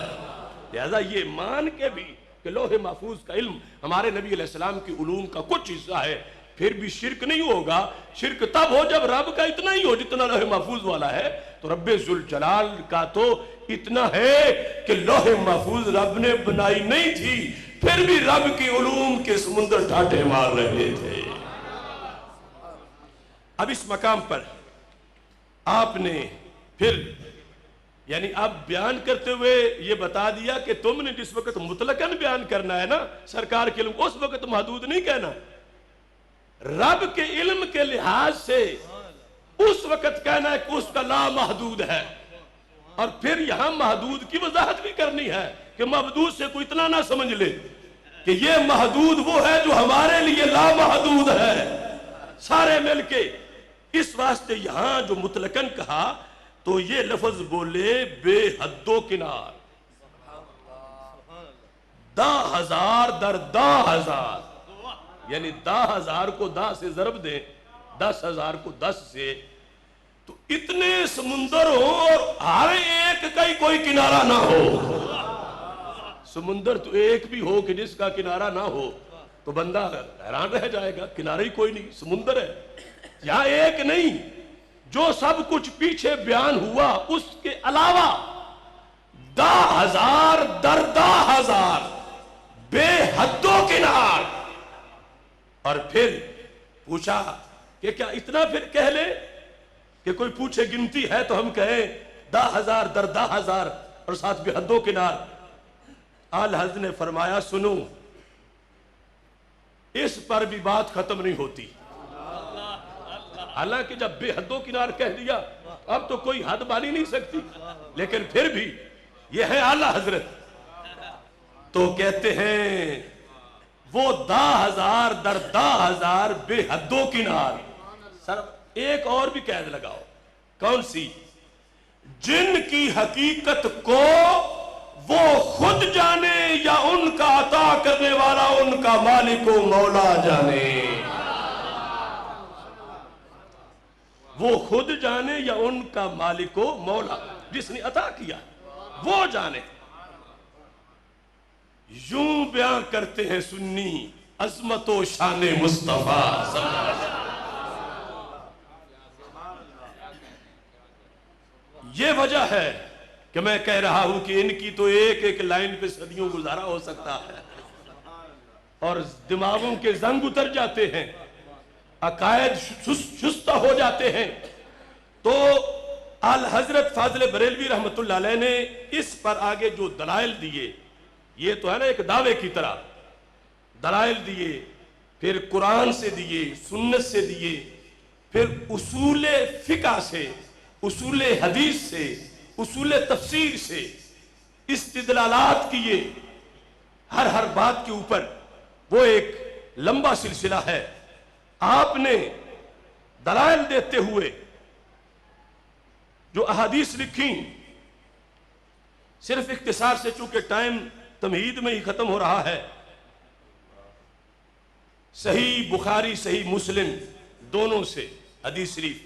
لہذا یہ مان کے بھی کہ لوح محفوظ کا علم ہمارے نبی علیہ السلام کی علوم کا کچھ حصہ ہے، پھر بھی شرک نہیں ہوگا۔ شرک تب ہو جب رب کا اتنا ہی ہو جتنا لوح محفوظ والا ہے، تو رب ذوالجلال کا تو اتنا ہے کہ لوح محفوظ رب نے بنائی نہیں تھی، پھر بھی رب کی علوم کے سمندر ٹھاٹھے مار رہے تھے۔ اب اس مقام پر آپ نے پھر یعنی اب بیان کرتے ہوئے یہ بتا دیا کہ تم نے جس وقت مطلقاً بیان کرنا ہے نا سرکار کے علم، اس وقت محدود نہیں کہنا، رب کے علم کے لحاظ سے اس وقت کہنا ہے کہ اس کا لا محدود ہے، اور پھر یہاں محدود کی وضاحت بھی کرنی ہے کہ محدود سے کوئی اتنا نہ سمجھ لے کہ یہ محدود وہ ہے جو ہمارے لیے لا محدود ہے، سارے مل کے۔ اس واسطے یہاں جو مطلقاً کہا تو یہ لفظ بولے بے حد و کنار، دا ہزار در دا ہزار، یعنی دا ہزار کو دا سے ضرب دیں، 10,000 کو 10 سے، تو اتنے سمندر ہو اور ہر ایک کا ہی کوئی کنارہ نہ ہو۔ سمندر تو ایک بھی ہو کہ جس کا کنارہ نہ ہو تو بندہ حیران رہ جائے گا، کنارہ ہی کوئی نہیں، سمندر ہے۔ یہاں ایک نہیں، جو سب کچھ پیچھے بیان ہوا اس کے علاوہ 10,000 در 10,000 بے حد و کنار۔ اور پھر پوچھا کہ کیا اتنا پھر کہہ لے کہ کوئی پوچھے گنتی ہے تو ہم کہیں 10,000 در 10,000 اور ساتھ بے حد و کنار؟ اعلیٰ حضرت نے فرمایا سنو، اس پر بھی بات ختم نہیں ہوتی۔ حالانکہ جب بے حد و کنار کہہ دیا اب تو کوئی حد بانی نہیں سکتی، لیکن پھر بھی یہ ہے اعلیٰ حضرت، تو کہتے ہیں وہ 10,000 در 10,000 بے حد و کنار۔ سر ایک اور بھی قید لگاؤ، کون سی؟ جن کی حقیقت کو وہ خود جانے یا ان کا عطا کرنے والا ان کا مالک و مولا جانے. وہ خود جانے یا ان کا مالک و مولا جس نے عطا کیا وہ جانے. یوں بیان کرتے ہیں سنی عظمت و شان مصطفیٰ صلی اللہ علیہ وسلم. یہ وجہ ہے کہ میں کہہ رہا ہوں کہ ان کی تو ایک ایک لائن پہ صدیوں گزارا ہو سکتا ہے اور دماغوں کے زنگ اتر جاتے ہیں, عقائد شستہ ہو جاتے ہیں. تو حضرت فاضل بریلوی رحمت اللہ علیہ نے اس پر آگے جو دلائل دیے, یہ تو ہے نا ایک دعوے کی طرح دلائل دیے, پھر قرآن سے دیے, سنت سے دیے, پھر اصول فقہ سے, اصول حدیث سے, اصول تفسیر سے استدلالات کیے ہر بات کے اوپر. وہ ایک لمبا سلسلہ ہے. آپ نے دلائل دیتے ہوئے جو احادیث لکھی, صرف اختصار سے چونکہ ٹائم تمہید میں ہی ختم ہو رہا ہے, صحیح بخاری صحیح مسلم دونوں سے حدیث شریف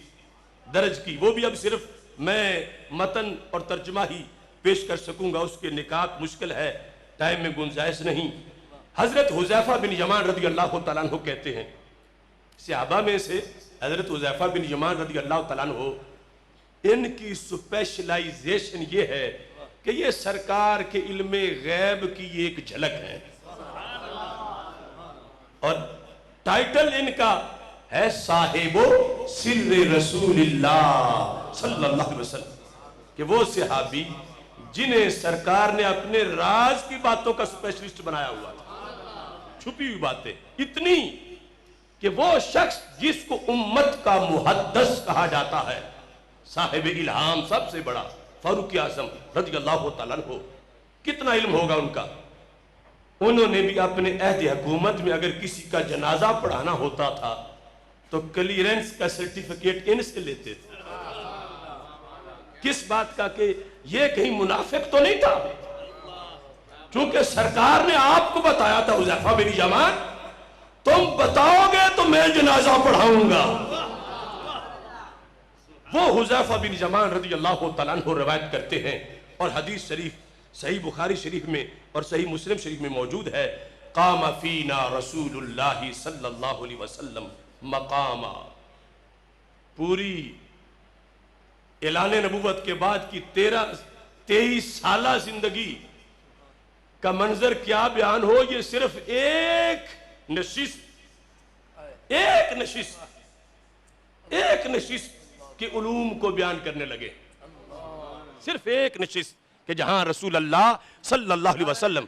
درج کی, وہ بھی اب صرف میں متن اور ترجمہ ہی پیش کر سکوں گا, اس کے نکات مشکل ہے, ٹائم میں گنجائش نہیں. حضرت حذیفہ بن یمان رضی اللہ تعالیٰ عنہ کہتے ہیں, صحابہ میں سے حضرت حذیفہ بن یمان رضی اللہ تعالیٰ عنہ, ان کی سپیشلائزیشن یہ ہے کہ یہ سرکار کے علم غیب کی ایک جھلک ہے, اور ٹائٹل ان کا ہے صاحب سر رسول اللہ صلی اللہ علیہ وسلم, کہ وہ صحابی جنہیں سرکار نے اپنے راز کی باتوں کا سپیشلسٹ بنایا ہوا تھا, چھپی ہوئی باتیں اتنی کہ وہ شخص جس کو امت کا محدث کہا جاتا ہے, صاحب الہام سب سے بڑا فاروق اعظم رضی اللہ تعالیٰ عنہ, کتنا علم ہوگا ان کا. انہوں نے بھی اپنے عہد حکومت میں اگر کسی کا جنازہ پڑھانا ہوتا تھا تو کلیئرنس کا سرٹیفکیٹ ان سے لیتے تھے. کس بات کا کہ یہ کہیں منافق تو نہیں تھا, چونکہ سرکار نے آپ کو بتایا تھا حذیفہ بن یمان تم بتاؤ گے تو میں جنازہ پڑھاؤں گا. وہ حذیفہ بن یمان رضی اللہ تعالیٰ عنہ روایت کرتے ہیں, اور حدیث شریف صحیح بخاری شریف میں اور صحیح مسلم شریف میں موجود ہے, قام فینا رسول اللہ صلی اللہ علیہ وسلم مقاما. پوری اعلان نبوت کے بعد کی 23 سالہ زندگی کا منظر کیا بیان ہو, یہ صرف ایک نشست کے علوم کو بیان کرنے لگے. صرف ایک نشست کہ جہاں رسول اللہ صلی اللہ علیہ وسلم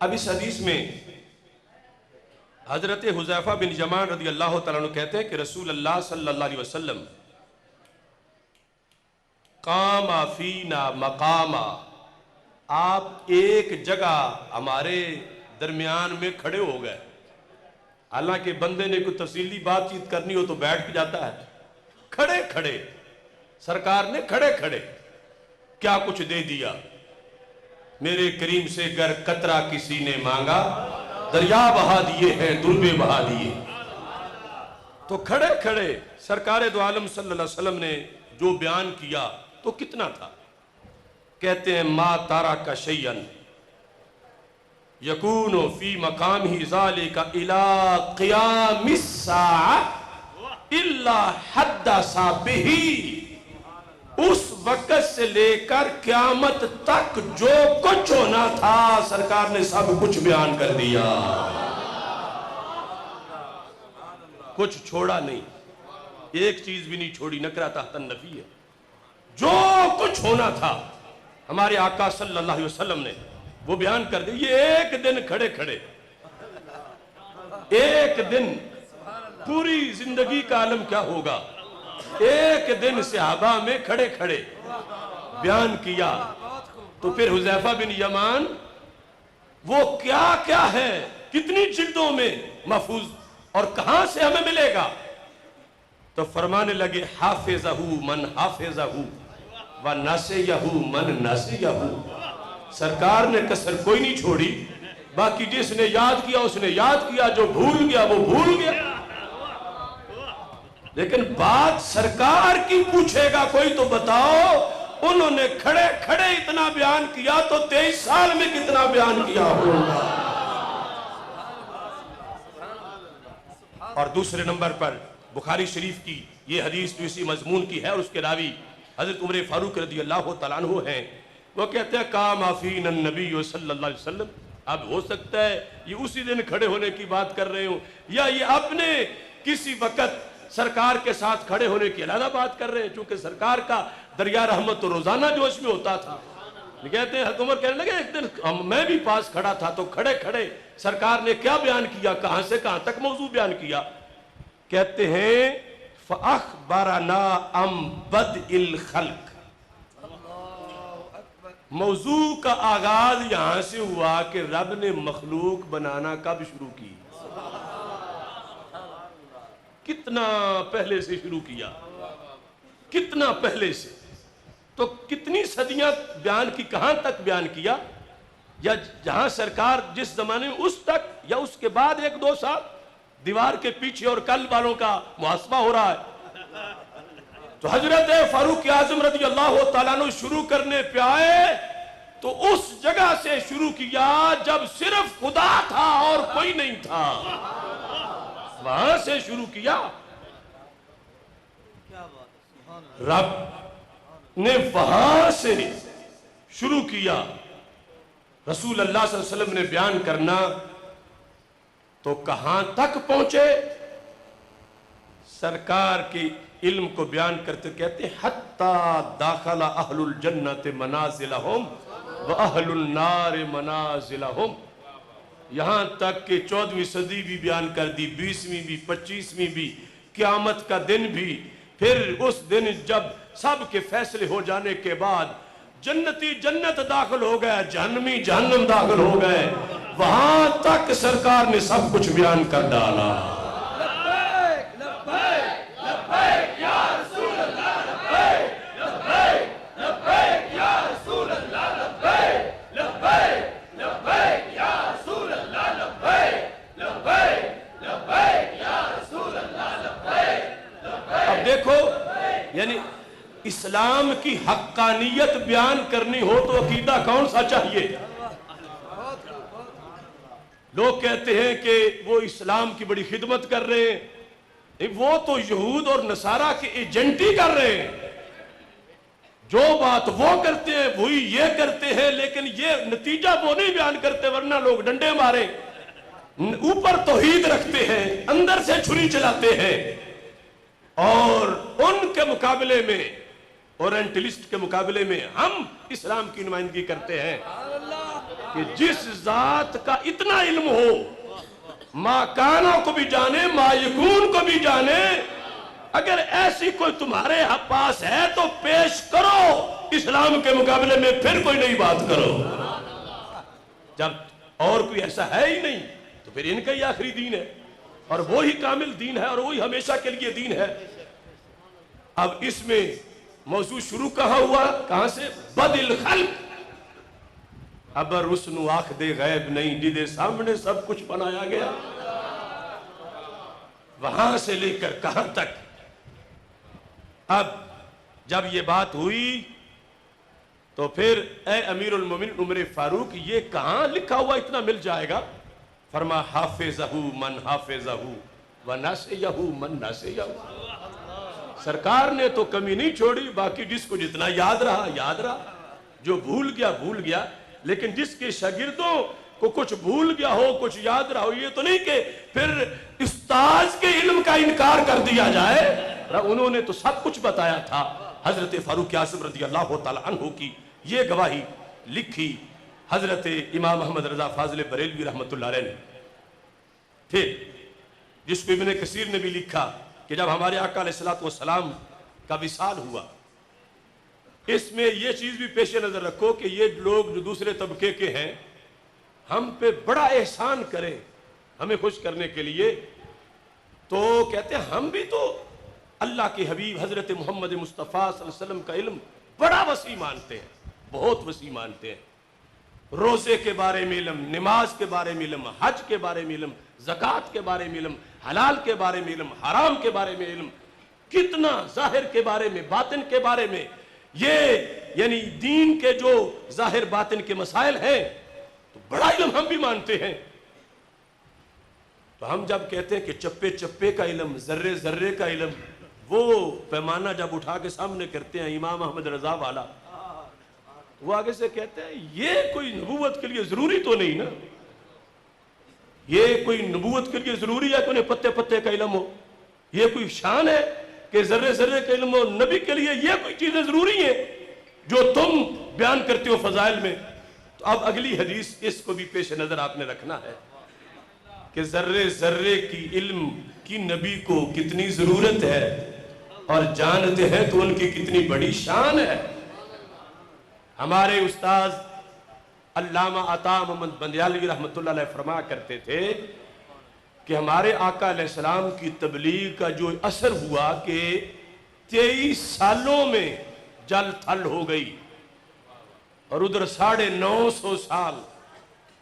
اب اس حدیث میں حضرت حذیفہ بن یمان رضی اللہ تعالیٰ عنہ کہتے ہیں کہ رسول اللہ صلی اللہ علیہ وسلم قام فینا مقاما, آپ ایک جگہ ہمارے درمیان میں کھڑے ہو گئے. حالانکہ بندے نے کوئی تفصیلی بات چیت کرنی ہو تو بیٹھ کے جاتا ہے, کھڑے کھڑے سرکار نے کھڑے کھڑے کیا کچھ دے دیا. میرے کریم سے گر قطرہ کسی نے مانگا, دریا بہا دیے ہیں دربے بہا دیے. تو کھڑے کھڑے سرکار دو عالم صلی اللہ علیہ وسلم نے جو بیان کیا تو کتنا تھا؟ کہتے ہیں ما تارک شیئا یکون فی مقامہ ذالک الی قیام الساعہ الا حدث بہ، اس وقت سے لے کر قیامت تک جو کچھ ہونا تھا سرکار نے سب کچھ بیان کر دیا، کچھ چھوڑا نہیں، ایک چیز بھی نہیں چھوڑی، نکرہ تحت النفی ہے۔ جو کچھ ہونا تھا ہمارے آقا صلی اللہ علیہ وسلم نے وہ بیان کر دیا۔ یہ ایک دن کھڑے کھڑے، ایک دن، پوری زندگی کا عالم کیا ہوگا، ایک دن صحابہ میں کھڑے کھڑے بیان کیا۔ تو پھر حذیفہ بن یمان وہ کیا کیا ہے، کتنی جلدوں میں محفوظ اور کہاں سے ہمیں ملے گا؟ تو فرمانے لگے حافظہ من حافظہ وناسیہ من ناسیہ، سرکار نے کسر کوئی نہیں چھوڑی، باقی جس نے یاد کیا اس نے یاد کیا، جو بھول گیا وہ بھول گیا۔ لیکن بات سرکار کی پوچھے گا کوئی تو بتاؤ، انہوں نے کھڑے کھڑے اتنا بیان کیا تو 23 سال میں کتنا بیان کیا ہوگا۔ اور دوسرے نمبر پر بخاری شریف کی یہ حدیث جو اسی مضمون کی ہے اور اس کے راوی حضرت عمر فاروق رضی اللہ تعالیٰ عنہ ہیں، وہ کہتے ہیں قام فینا النبی صلی اللہ علیہ وسلم۔ اب ہو سکتا ہے یہ اسی دن کھڑے ہونے کی بات کر رہے ہوں، یا یہ اپنے کسی وقت سرکار کے ساتھ کھڑے ہونے کی علیحدہ بات کر رہے ہیں، چونکہ سرکار کا دریا رحمت تو روزانہ جوش میں ہوتا تھا۔ کہتے ہیں حضرت عمر کہنے لگے ایک دن میں بھی پاس کھڑا تھا تو کھڑے کھڑے سرکار نے کیا بیان کیا، کہاں سے کہاں تک موضوع بیان کیا؟ کہتے ہیں فَأَخْبَرَنَا عَنْ بَدْءِ الْخَلْقِ، موضوع کا آغاز یہاں سے ہوا کہ رب نے مخلوق بنانا کب شروع کی، کتنا پہلے سے شروع کیا، کتنا پہلے سے، تو کتنی صدیاں بیان کی، کہاں تک بیان کیا، یا جہاں سرکار جس زمانے میں اس تک، یا اس کے بعد 1-2 سال دیوار کے پیچھے اور کل والوں کا محاسبہ ہو رہا ہے۔ تو حضرت فاروق اعظم رضی اللہ تعالیٰ عنہ شروع کرنے پہ آئے تو اس جگہ سے شروع کیا جب صرف خدا تھا اور کوئی نہیں تھا، وہاں سے شروع کیا۔ رب نے وہاں سے شروع کیا، رسول اللہ صلی اللہ علیہ وسلم نے بیان کرنا تو کہاں تک پہنچے؟ سرکار کی علم کو بیان کرتے کہتے حتی داخل اہل الجنت منازلہم و اہل النار منازلہم، یہاں تک کہ 14ویں صدی بھی بیان کر دی، 20ویں بھی، 25ویں بھی، قیامت کا دن بھی، پھر اس دن جب سب کے فیصلے ہو جانے کے بعد جنتی جنت داخل ہو گئے، جہنمی جہنم داخل ہو گئے، وہاں تک سرکار نے سب کچھ بیان کر ڈالا۔ لبیک لبیک لبیک یا رسول اللہ، لبیک لبیک لبیک یا رسول اللہ، لبیک لبیک لبیک یا رسول اللہ، لبیک لبیک لبیک یا رسول اللہ، لبیک لبیک۔ اب دیکھو، یعنی اسلام کی حقانیت بیان کرنی ہو تو عقیدہ کون سا چاہیے؟ لوگ کہتے ہیں کہ وہ اسلام کی بڑی خدمت کر رہے ہیں، وہ تو یہود اور نصارہ کے ایجنٹی کر رہے ہیں، جو بات وہ کرتے ہیں وہی یہ کرتے ہیں، لیکن یہ نتیجہ وہ نہیں بیان کرتے، ورنہ لوگ ڈنڈے مارے، اوپر توحید رکھتے ہیں، اندر سے چھری چلاتے ہیں۔ اور ان کے مقابلے میں، اورینٹلسٹ کے مقابلے میں ہم اسلام کی نمائندگی کرتے ہیں کہ جس ذات کا اتنا علم ہو، ما کانا کو بھی جانے، ما یکون کو بھی جانے، اگر ایسی کوئی تمہارے پاس ہے تو پیش کرو اسلام کے مقابلے میں، پھر کوئی نئی بات کرو۔ جب اور کوئی ایسا ہے ہی نہیں تو پھر ان کا ہی آخری دین ہے، اور وہی کامل دین ہے، اور وہی ہمیشہ کے لیے دین ہے۔ اب اس میں موضوع شروع کہاں ہوا، کہاں سے؟ بد الخلق، ابر رسن آنکھ دے غیب نہیں، جدے سامنے سب کچھ بنایا گیا، وہاں سے لے کر کہاں تک۔ اب جب یہ بات ہوئی تو پھر اے امیر المومنین عمر فاروق یہ کہاں لکھا ہوا اتنا مل جائے گا؟ فرما حافظہ من حافظہ وناسیہ من ناسیہ. سرکار نے تو کمی نہیں چھوڑی، باقی جس کو جتنا یاد رہا یاد رہا، جو بھول گیا. لیکن جس کے شاگردوں کو کچھ بھول گیا ہو کچھ یاد رہا ہو، یہ تو نہیں کہ پھر استاذ کے علم کا انکار کر دیا جائے. انہوں نے تو سب کچھ بتایا تھا. حضرت فاروق اعظم رضی اللہ تعالی عنہ کی یہ گواہی لکھی حضرت امام محمد رضا فاضل بریلوی رحمۃ اللہ علیہ نے. پھر جس کو ابن کثیر نے بھی لکھا کہ جب ہمارے آقا علیہ الصلوۃ والسلام کا وصال ہوا، اس میں یہ چیز بھی پیش نظر رکھو کہ یہ لوگ جو دوسرے طبقے کے ہیں ہم پہ بڑا احسان کریں ہمیں خوش کرنے کے لیے، تو کہتے ہیں ہم بھی تو اللہ کے حبیب حضرت محمد مصطفیٰ صلی اللہ علیہ وسلم کا علم بڑا وسیع مانتے ہیں، بہت وسیع مانتے ہیں. روزے کے بارے میں علم، نماز کے بارے میں علم، حج کے بارے میں علم، زکوٰۃ کے بارے میں علم، حلال کے بارے میں علم، حرام کے بارے میں علم، کتنا ظاہر کے بارے میں، باطن کے بارے میں، یہ یعنی دین کے جو ظاہر باطن کے مسائل ہیں تو بڑا علم ہم بھی مانتے ہیں. تو ہم جب کہتے ہیں کہ چپے چپے کا علم، ذرے ذرے کا علم، وہ پیمانہ جب اٹھا کے سامنے کرتے ہیں امام احمد رضا والا، وہ آگے سے کہتے ہیں یہ کوئی نبوت کے لیے ضروری تو نہیں نا، یہ کوئی نبوت کے لیے ضروری ہے کہ انہیں پتے پتے کا علم ہو؟ یہ کوئی شان ہے کہ ذرے ذرے کا علم ہو؟ نبی کے لیے یہ کوئی چیزیں ضروری ہیں جو تم بیان کرتے ہو فضائل میں؟ تو اب اگلی حدیث اس کو بھی پیش نظر آپ نے رکھنا ہے کہ ذرے ذرے کی علم کی نبی کو کتنی ضرورت ہے، اور جانتے ہیں تو ان کی کتنی بڑی شان ہے. ہمارے استاذ علامہ عطا محمد بندیالوی رحمۃ اللہ علیہ فرمایا کرتے تھے کہ ہمارے آقا علیہ السلام کی تبلیغ کا جو اثر ہوا کہ 23 سالوں میں جل تھل ہو گئی، اور ادھر 950 سال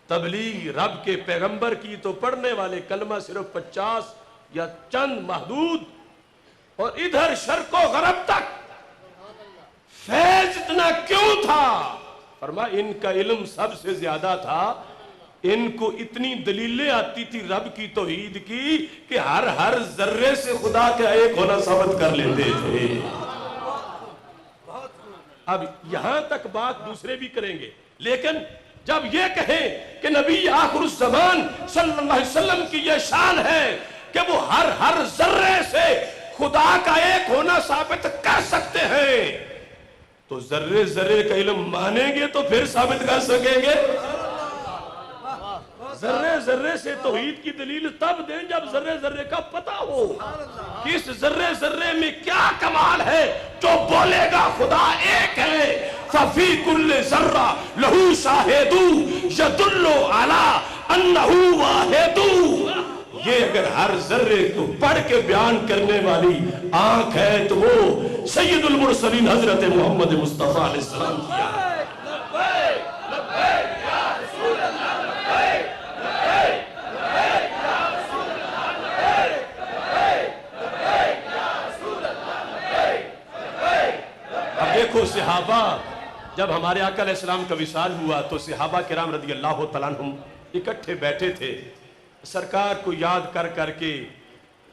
تبلیغ رب کے پیغمبر کی تو پڑھنے والے کلمہ صرف 50 یا چند محدود، اور ادھر شرق و غرب تک فیض اتنا کیوں تھا؟ فرمایا ان کا علم سب سے زیادہ تھا، ان کو اتنی دلیلیں آتی تھی رب کی توحید کی کہ ہر ذرے سے خدا کا ایک ہونا ثابت کر لیتے تھے. اب یہاں تک بات دوسرے بھی کریں گے، لیکن جب یہ کہیں کہ نبی آخر الزمان صلی اللہ علیہ وسلم کی یہ شان ہے کہ وہ ہر ذرے سے خدا کا ایک ہونا ثابت کر سکتے ہیں، تو ذرے ذرے کا علم مانیں گے تو پھر ثابت کر سکیں گے. ذرے ذرے سے توحید کی دلیل تب دیں جب ذرے ذرے کا پتہ ہو کہ اس ذرے ذرے میں کیا کمال ہے. جو بولے گا خدا ایک ہے، ففی کل ذرہ لہو شاہد یدل علی انہ واحد. یہ اگر ہر ذرے کو پڑھ کے بیان کرنے والی آنکھ ہے تو وہ سید المرسلین حضرت محمد مصطفیٰ علیہ السلام کی آنکھ. اب دیکھو صحابہ، جب ہمارے آقا علیہ السلام کا وصال ہوا تو صحابہ کرام رضی اللہ تعالیٰ عنہم اکٹھے بیٹھے تھے. سرکار کو یاد کر کر کے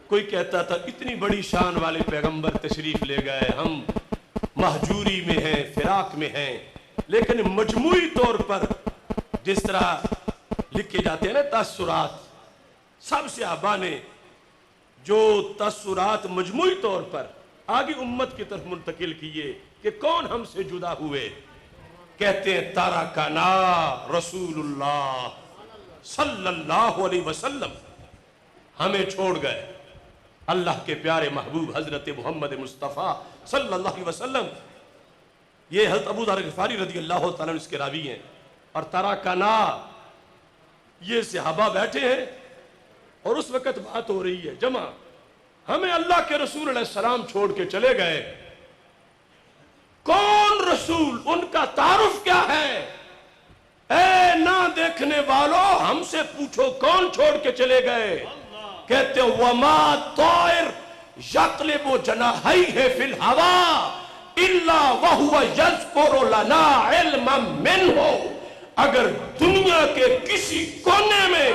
کوئی کہتا تھا اتنی بڑی شان والے پیغمبر تشریف لے گئے، ہم مہجوری میں ہیں، فراق میں ہیں. لیکن مجموعی طور پر جس طرح لکھے جاتے ہیں نا تاثرات، سب صحابہ نے جو تاثرات مجموعی طور پر آگے امت کی طرف منتقل کیے کہ کون ہم سے جدا ہوئے، کہتے ہیں تارکنا رسول اللہ صلی اللہ علیہ وسلم، ہمیں چھوڑ گئے اللہ کے پیارے محبوب حضرت محمد مصطفیٰ صلی اللہ علیہ وسلم. یہ حضرت ابو ذر غفاری رضی اللہ تعالیٰ عنہ اس کے راوی ہیں. اور تارکنا، یہ صحابہ بیٹھے ہیں اور اس وقت بات ہو رہی ہے جمع، ہمیں اللہ کے رسول علیہ السلام چھوڑ کے چلے گئے. کون رسول، ان کا تعارف کیا ہے؟ اے نہ دیکھنے والوں ہم سے پوچھو کون چھوڑ کے چلے گئے؟ کہتے وما طائر یقلب جناحیہ فی الہوا، الا وہو یذکر لنا علما منہ، اگر دنیا کے کسی کونے میں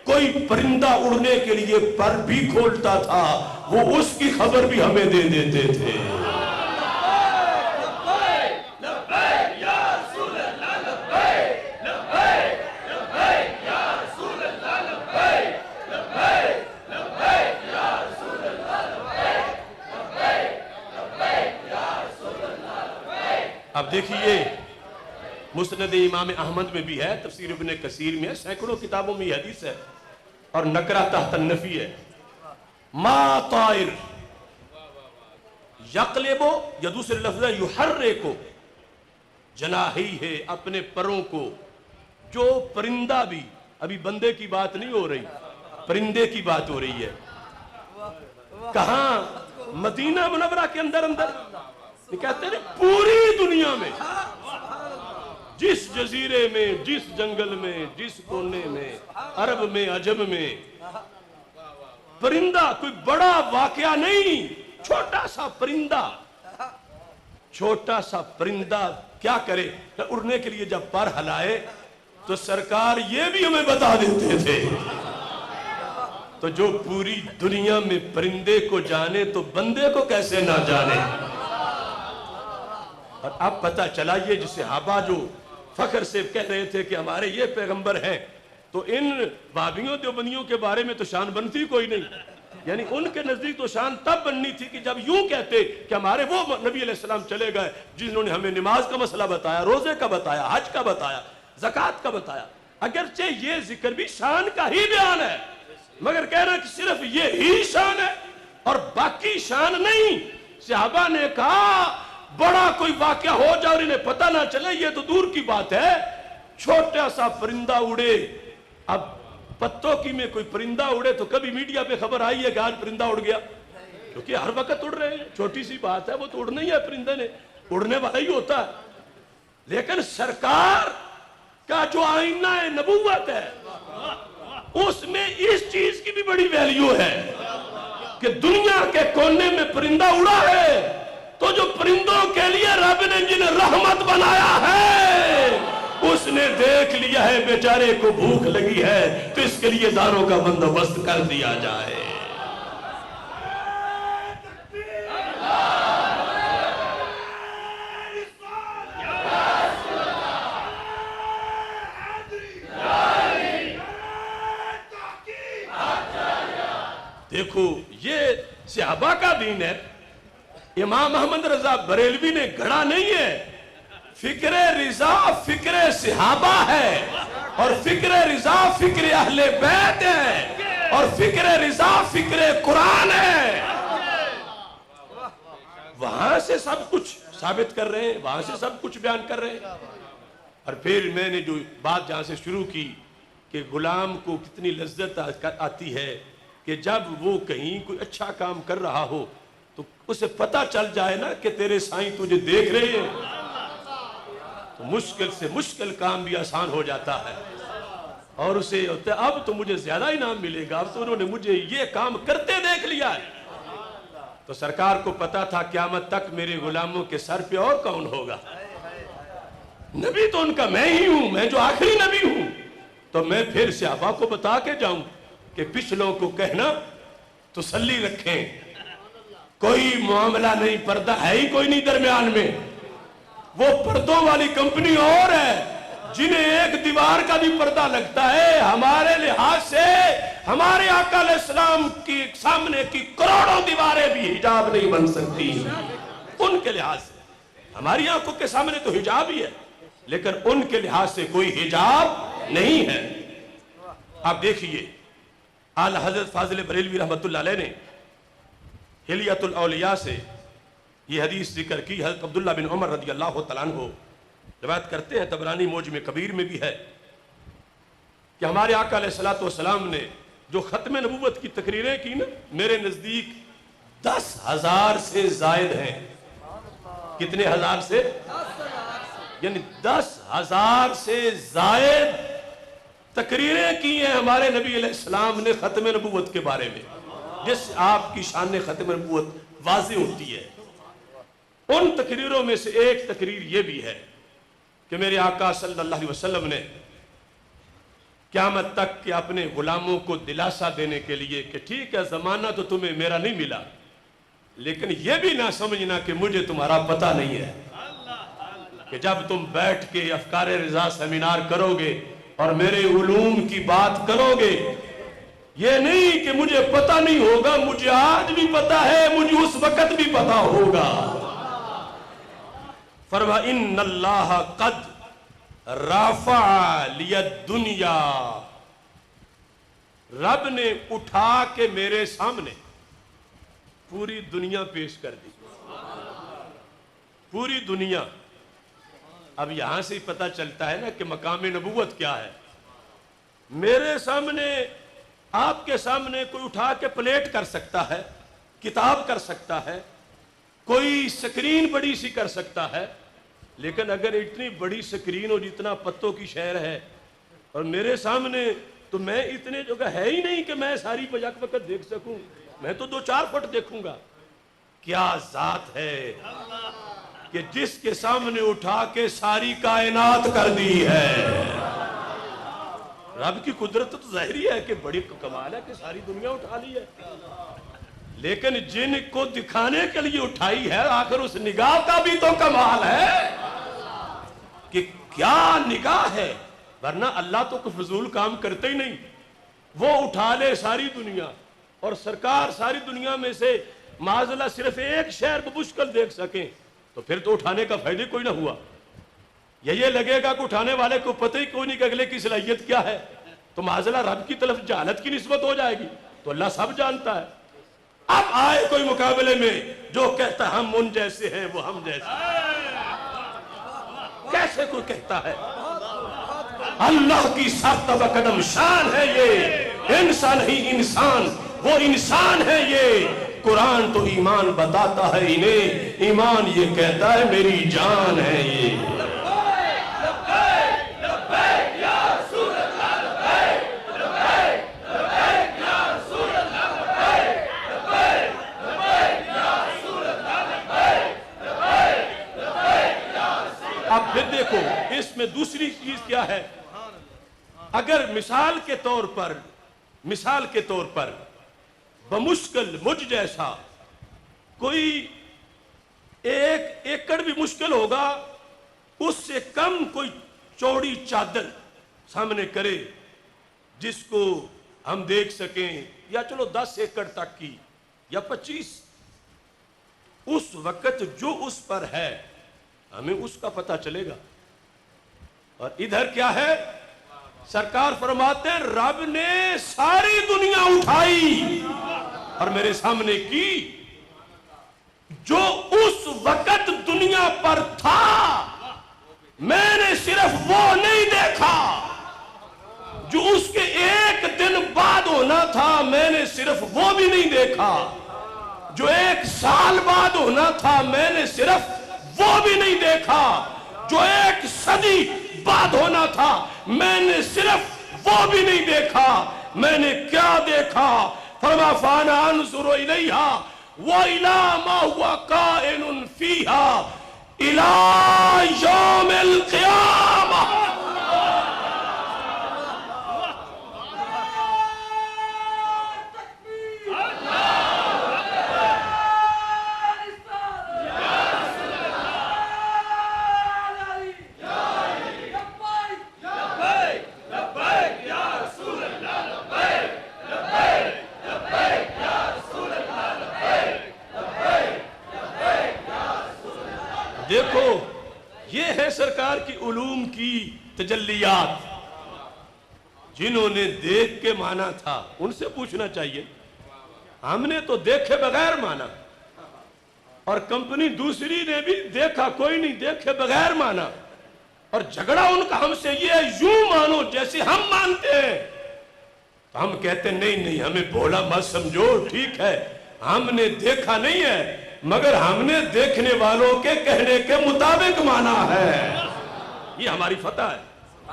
کوئی پرندہ اڑنے کے لیے پر بھی کھولتا تھا وہ اس کی خبر بھی ہمیں دے دیتے تھے۔ اب دیکھیے مسند امام احمد میں بھی ہے، تفسیر ابن کثیر میں ہے، سینکڑوں کتابوں میں یہ حدیث ہے، اور نکرہ تحت النفی ہے۔ ما طائر یقلبو، یا دوسرے لفظ ہے یحرکو جناحی ہے، اپنے پروں کو، جو پرندہ بھی، ابھی بندے کی بات نہیں ہو رہی، پرندے کی بات ہو رہی ہے۔ کہاں؟ مدینہ منورہ کے اندر یہ کہتے ہیں پوری دنیا میں جس جزیرے میں، جس جنگل میں، جس کونے میں، عرب میں، عجم میں، پرندہ کوئی بڑا واقعہ نہیں، چھوٹا سا پرندہ، چھوٹا سا پرندہ کیا کرے؟ اڑنے کے لیے جب پر ہلائے تو سرکار یہ بھی ہمیں بتا دیتے تھے۔ تو جو پوری دنیا میں پرندے کو جانے تو بندے کو کیسے نہ جانے؟ اور اب پتہ چلا یہ جسے صحابہ جو فخر سے کہہ رہے تھے کہ ہمارے یہ پیغمبر ہیں، تو ان وہابیوں دیوبندیوں کے بارے میں تو شان بنتی کوئی نہیں، یعنی ان کے نزدیک تو شان تب بننی تھی کہ جب یوں کہتے کہ ہمارے وہ نبی علیہ السلام چلے گئے جنہوں نے ہمیں نماز کا مسئلہ بتایا، روزے کا بتایا، حج کا بتایا، زکوٰۃ کا بتایا۔ اگرچہ یہ ذکر بھی شان کا ہی بیان ہے، مگر کہہ رہے کہ صرف یہ ہی شان ہے اور باقی شان نہیں۔ صحابہ نے کہا بڑا کوئی واقعہ ہو جائے اور انہیں پتہ نہ چلے یہ تو دور کی بات ہے، چھوٹا سا پرندہ اڑے۔ اب پتوں کی میں کوئی پرندہ اڑے تو کبھی میڈیا پہ خبر آئی ہے کہ آج پرندہ اڑ گیا، کیونکہ ہر وقت اڑ رہے ہیں، چھوٹی سی بات ہے، وہ تو اڑنا ہی ہے، پرندے نے اڑنے والا ہی ہوتا ہے۔ لیکن سرکار کا جو آئینہ نبوت ہے اس میں اس چیز کی بھی بڑی ویلیو ہے کہ دنیا کے کونے میں پرندہ اڑا ہے تو جو پرندوں کے لیے رب نے جنہیں رحمت بنایا ہے اس نے دیکھ لیا ہے بیچارے کو بھوک لگی ہے تو اس کے لیے دانوں کا بندوبست کر دیا جائے۔ دیکھو یہ صحابہ کا دین ہے، امام احمد رضا بریلوی نے گھڑا نہیں ہے۔ فکر رضا فکر صحابہ ہے، اور فکر رضا فکر اہل بیت ہے، اور فکر رضا فکر قرآن ہے۔ وہاں سے سب کچھ ثابت کر رہے ہیں، وہاں سے سب کچھ بیان کر رہے ہیں۔ اور پھر میں نے جو بات جہاں سے شروع کی کہ غلام کو کتنی لذت آتی ہے کہ جب وہ کہیں کوئی اچھا کام کر رہا ہو تو اسے پتہ چل جائے نا کہ تیرے سائیں تجھے دیکھ رہے ہیں، تو مشکل سے مشکل کام بھی آسان ہو جاتا ہے، اور اسے ہوتا ہے اب تو مجھے زیادہ انعام ملے گا، اب تو انہوں نے مجھے یہ کام کرتے دیکھ لیا ہے۔ تو سرکار کو پتا تھا قیامت تک میرے غلاموں کے سر پہ اور کون ہوگا، نبی تو ان کا میں ہی ہوں، میں جو آخری نبی ہوں۔ تو میں پھر صحابہ کو بتا کے جاؤں کہ پچھلوں کو کہنا تسلی رکھیں، کوئی معاملہ نہیں، پردہ ہے ہی کوئی نہیں درمیان میں، وہ پردوں والی کمپنی اور ہے جنہیں ایک دیوار کا بھی پردہ لگتا ہے، ہمارے لحاظ سے ہمارے آقا علیہ السلام کی سامنے کی کروڑوں دیواریں بھی حجاب نہیں بن سکتی ان کے لحاظ سے۔ ہماری آنکھوں کے سامنے تو حجاب ہی ہے، لیکن ان کے لحاظ سے کوئی حجاب نہیں ہے۔ آپ دیکھیے اعلی حضرت فاضل بریلوی رحمت اللہ علیہ نے حلیت الاولیاء سے یہ حدیث ذکر کی، حضرت عبداللہ بن عمر رضی اللہ تعالیٰ عنہ روایت کرتے ہیں، طبرانی معجم کبیر میں بھی ہے، کہ ہمارے آقا علیہ السلام نے جو ختم نبوت کی تقریریں کی نا، میرے نزدیک 10,000 سے زائد ہیں۔ کتنے ہزار سے؟ یعنی 10,000 سے زائد تقریریں کی ہیں ہمارے نبی علیہ السلام نے ختم نبوت کے بارے میں، جس سے آپ کی شان ختم نبوت واضح ہوتی ہے۔ ان تقریروں میں سے ایک تقریر یہ بھی ہے کہ میرے آقا صلی اللہ علیہ وسلم نے قیامت تک کے اپنے غلاموں کو دلاسا دینے کے لیے کہ ٹھیک ہے زمانہ تو تمہیں میرا نہیں ملا، لیکن یہ بھی نہ سمجھنا کہ مجھے تمہارا پتہ نہیں ہے، کہ جب تم بیٹھ کے افکار رضا سیمینار کرو گے اور میرے علوم کی بات کرو گے، یہ نہیں کہ مجھے پتہ نہیں ہوگا، مجھے آج بھی پتہ ہے، مجھے اس وقت بھی پتہ ہوگا۔ فرما ان اللہ قد رافع لی الدنیا، رب نے اٹھا کے میرے سامنے پوری دنیا پیش کر دی، پوری دنیا۔ اب یہاں سے ہی پتہ چلتا ہے نا کہ مقام نبوت کیا ہے۔ میرے سامنے، آپ کے سامنے کوئی اٹھا کے پلیٹ کر سکتا ہے، کتاب کر سکتا ہے، کوئی سکرین بڑی سی کر سکتا ہے، لیکن اگر اتنی بڑی سکرین اور جتنا پتوں کی شہر ہے اور میرے سامنے، تو میں اتنے جگہ ہے ہی نہیں کہ میں ساری یک وقت دیکھ سکوں، میں تو 2-4 فٹ دیکھوں گا۔ کیا ذات ہے کہ جس کے سامنے اٹھا کے ساری کائنات کر دی ہے۔ رب کی قدرت تو ظاہری ہے کہ بڑی کمال ہے کہ ساری دنیا اٹھا لی ہے، لیکن جن کو دکھانے کے لیے اٹھائی ہے آخر اس نگاہ کا بھی تو کمال ہے کہ کیا نگاہ ہے، ورنہ اللہ تو کوئی فضول کام کرتے ہی نہیں۔ وہ اٹھا لے ساری دنیا اور سرکار ساری دنیا میں سے معاذاللہ صرف ایک شہر بمشکل دیکھ سکیں، تو پھر تو اٹھانے کا فائدہ کوئی نہ ہوا۔ یہ لگے گا کہ اٹھانے والے کو پتہ ہی کوئی نہیں کہ اگلے کی صلاحیت کیا ہے، تو معاذاللہ رب کی طرف جہالت کی نسبت ہو جائے گی، تو اللہ سب جانتا ہے۔ اب آئے کوئی مقابلے میں جو کہتا ہے ہم ان جیسے ہیں وہ ہم جیسے ہیں، کیسے کوئی کہتا ہے؟ اللہ کی ساختہ بقدم شان ہے یہ، انسان ہی انسان، وہ انسان ہے یہ۔ قرآن تو ایمان بتاتا ہے انہیں، ایمان یہ کہتا ہے میری جان ہے یہ۔ اب پھر دیکھو اس میں دوسری چیز کیا ہے۔ اگر مثال کے طور پر بمشکل مجھ جیسا کوئی 1 ایکڑ بھی مشکل ہوگا، اس سے کم کوئی چوڑی چادر سامنے کرے جس کو ہم دیکھ سکیں، یا چلو 10 ایکڑ تک کی یا 25، اس وقت جو اس پر ہے ہمیں اس کا پتہ چلے گا۔ اور ادھر کیا ہے، سرکار فرماتے ہیں رب نے ساری دنیا اٹھائی اور میرے سامنے کی، جو اس وقت دنیا پر تھا میں نے صرف وہ نہیں دیکھا، جو اس کے 1 دن بعد ہونا تھا میں نے صرف وہ بھی نہیں دیکھا، جو 1 سال بعد ہونا تھا میں نے صرف وہ بھی نہیں دیکھا، جو 1 صدی بعد ہونا تھا میں نے صرف وہ بھی نہیں دیکھا۔ میں نے کیا دیکھا؟ فرما فانا انظر الیہا وَإِلَى مَا هُوَ قَائِنٌ فِيهَا إِلَى يَوْمِ الْقِيَامَةِ۔ دیکھو یہ ہے سرکار کی علوم کی تجلیات، جنہوں نے دیکھ کے مانا تھا ان سے پوچھنا چاہیے، ہم نے تو دیکھے بغیر مانا، اور کمپنی دوسری نے بھی دیکھا کوئی نہیں دیکھے بغیر مانا، اور جھگڑا ان کا ہم سے یہ ہے یوں مانو جیسے ہم مانتے ہیں، تو ہم کہتے ہیں نہیں ہمیں بولا مت سمجھو، ٹھیک ہے ہم نے دیکھا نہیں ہے مگر ہم نے دیکھنے والوں کے کہنے کے مطابق مانا ہے، یہ ہماری فتح ہے۔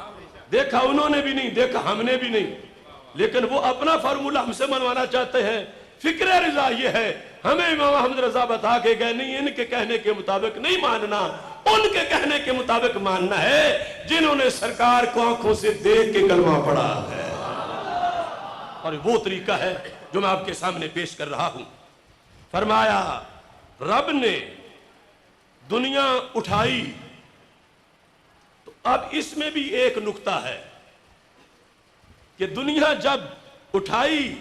دیکھا انہوں نے بھی نہیں، دیکھا ہم نے بھی نہیں، لیکن وہ اپنا فارمولہ ہم سے منوانا چاہتے ہیں۔ فکر رضا یہ ہے ہمیں امام احمد رضا بتا کے گئے نہیں ان کے کہنے کے مطابق نہیں ماننا، ان کے کہنے کے مطابق ماننا ہے جنہوں نے سرکار کو آنکھوں سے دیکھ کے کلمہ پڑھا ہے۔ اور وہ طریقہ ہے جو میں آپ کے سامنے پیش کر رہا ہوں۔ فرمایا رب نے دنیا اٹھائی، تو اب اس میں بھی ایک نکتہ ہے کہ دنیا جب اٹھائی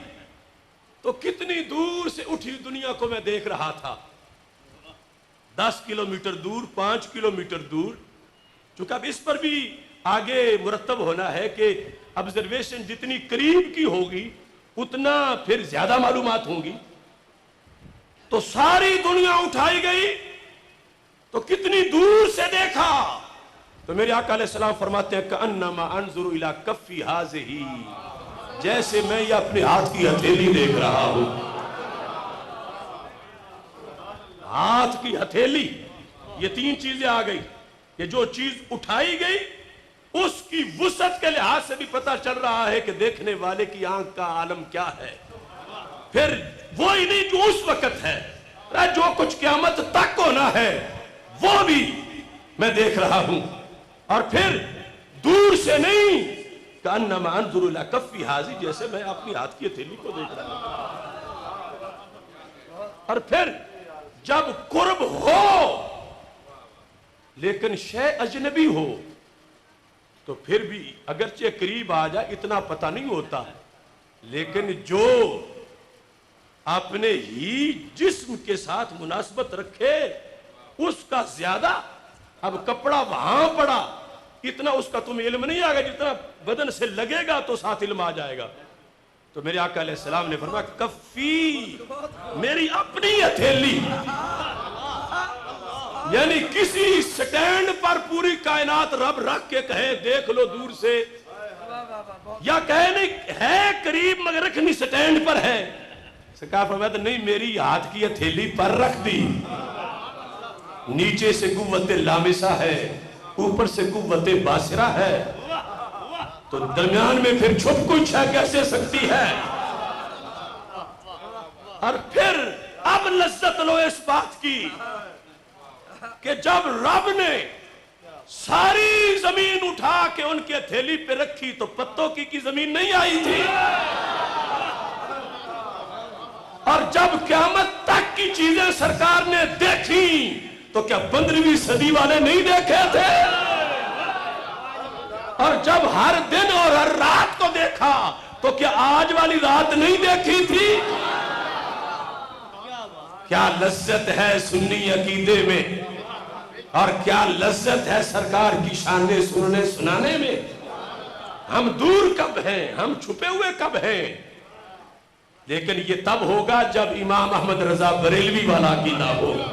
تو کتنی دور سے اٹھی دنیا کو میں دیکھ رہا تھا، 10 کلومیٹر دور، 5 کلومیٹر دور، چونکہ اب اس پر بھی آگے مرتب ہونا ہے کہ آبزرویشن جتنی قریب کی ہوگی اتنا پھر زیادہ معلومات ہوں گی۔ تو ساری دنیا اٹھائی گئی تو کتنی دور سے دیکھا، تو میرے آقا علیہ السلام فرماتے ہیں کأنما انظر الی کفی ہذہ، جیسے میں یہ اپنے ہاتھ کی ہتھیلی دیکھ رہا ہوں۔ ہاتھ کی ہتھیلی، یہ 3 چیزیں آ گئی کہ جو چیز اٹھائی گئی اس کی وسعت کے لحاظ سے بھی پتہ چل رہا ہے کہ دیکھنے والے کی آنکھ کا عالم کیا ہے۔ پھر وہی نہیں جو اس وقت ہے، جو کچھ قیامت تک ہونا ہے وہ بھی میں دیکھ رہا ہوں۔ اور پھر دور سے نہیں، کأنما انظر الی کفی ہذہ، جیسے میں اپنی ہاتھ کی ہتھیلی کو دیکھ رہا ہوں۔ اور پھر جب قرب ہو لیکن شے اجنبی ہو تو پھر بھی اگرچہ قریب آ جائے اتنا پتہ نہیں ہوتا، لیکن جو اپنے ہی جسم کے ساتھ مناسبت رکھے اس کا زیادہ، اب کپڑا وہاں پڑا اتنا اس کا تمہیں علم نہیں آگا، جتنا بدن سے لگے گا تو ساتھ علم آ جائے گا۔ تو میرے آقا علیہ السلام نے فرمایا کفی، میری اپنی ہتھیلی، یعنی کسی سٹینڈ پر پوری کائنات رب رکھ کے کہے دیکھ لو دور سے، یا کہے نہیں ہے قریب مگر رکھنی سٹینڈ پر ہے، سرکار فرمایا نہیں، میری ہاتھ کی ہتھیلی پر رکھ دی، نیچے سے قوت لامسہ ہے، اوپر سے قوت باصرہ ہے، تو درمیان میں پھر چھپ کچھ ہے کیسے سکتی ہے؟ اور پھر اب لذت لو اس بات کی کہ جب رب نے ساری زمین اٹھا کے ان کے ہتھیلی پہ رکھی تو پتوں کی زمین نہیں آئی تھی، اور جب قیامت تک کی چیزیں سرکار نے دیکھی تو کیا 15ویں صدی والے نہیں دیکھے تھے؟ اور جب ہر دن اور ہر رات کو دیکھا تو کیا آج والی رات نہیں دیکھی تھی؟ کیا لذت ہے سنی عقیدے میں، اور کیا لذت ہے سرکار کی شانیں سننے سنانے میں۔ ہم دور کب ہیں، ہم چھپے ہوئے کب ہیں، لیکن یہ تب ہوگا جب امام احمد رضا بریلوی والا عقیدہ ہوگا۔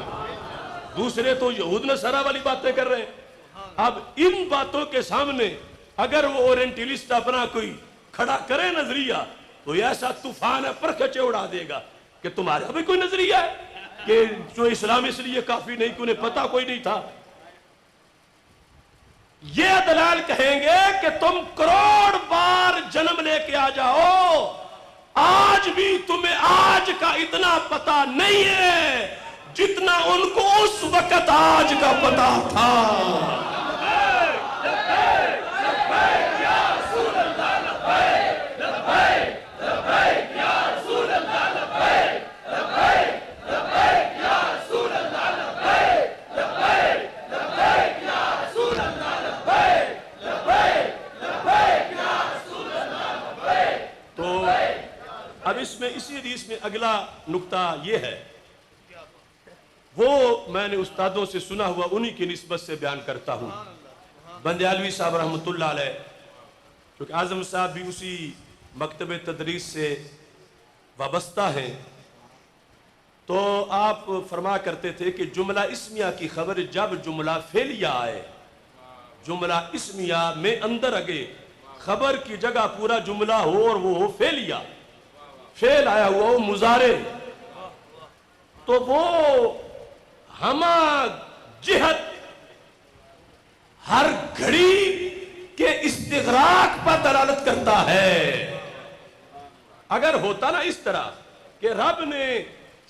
دوسرے تو یہود نصارہ والی باتیں کر رہے ہیں۔ اب ان باتوں کے سامنے اگر وہ اورینٹلسٹ اپنا کوئی کھڑا کرے نظریہ تو ایسا طوفان ہے پرکھچے اڑا دے گا کہ تمہارے بھی کوئی نظریہ ہے کہ جو اسلام اس لیے کافی نہیں کہ انہیں پتہ کوئی نہیں تھا۔ یہ دلال کہیں گے کہ تم کروڑ بار جنم لے کے آ جاؤ، آج بھی تمہیں آج کا اتنا پتہ نہیں ہے جتنا ان کو اس وقت آج کا پتہ تھا۔ اب اس میں اسی حدیث میں اگلا نقطہ یہ ہے، وہ میں نے استادوں سے سنا ہوا انہی کی نسبت سے بیان کرتا ہوں۔ بندیالوی صاحب رحمۃ اللہ علیہ، کیونکہ اعظم صاحب بھی اسی مکتب تدریس سے وابستہ ہیں، تو آپ فرما کرتے تھے کہ جملہ اسمیہ کی خبر جب جملہ فعلیہ آئے، جملہ اسمیہ میں اندر اگے خبر کی جگہ پورا جملہ ہو اور وہ ہو فعلیہ، فعل آیا ہوا ہو مضارع، تو وہ ہما جہت ہر گھڑی کے استغراق پر دلالت کرتا ہے۔ اگر ہوتا نا اس طرح کہ رب نے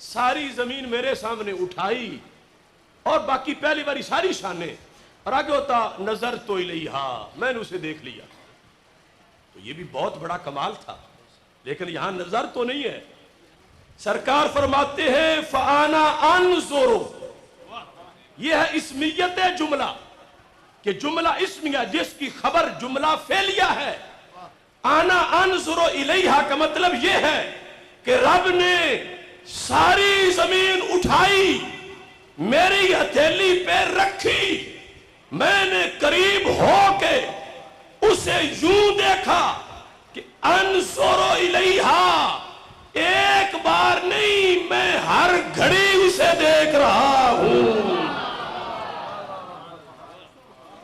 ساری زمین میرے سامنے اٹھائی اور باقی پہلی باری ساری شانیں، اور آگے ہوتا نظر تو الیہا، میں نے اسے دیکھ لیا. تو یہ بھی بہت بڑا کمال تھا، لیکن یہاں نظر تو نہیں ہے. سرکار فرماتے ہیں فَأَنَا أَنظُرُ، یہ ہے اسمیت جملہ، کہ جملہ اسمیہ جس کی خبر جملہ فعلیہ ہے. آنا انظر الیہا کا مطلب یہ ہے کہ رب نے ساری زمین اٹھائی، میری ہتھیلی پہ رکھی، میں نے قریب ہو کے اسے یوں دیکھا کہ انظر الیہا، ایک بار نہیں، میں ہر گھڑی اسے دیکھ رہا ہوں.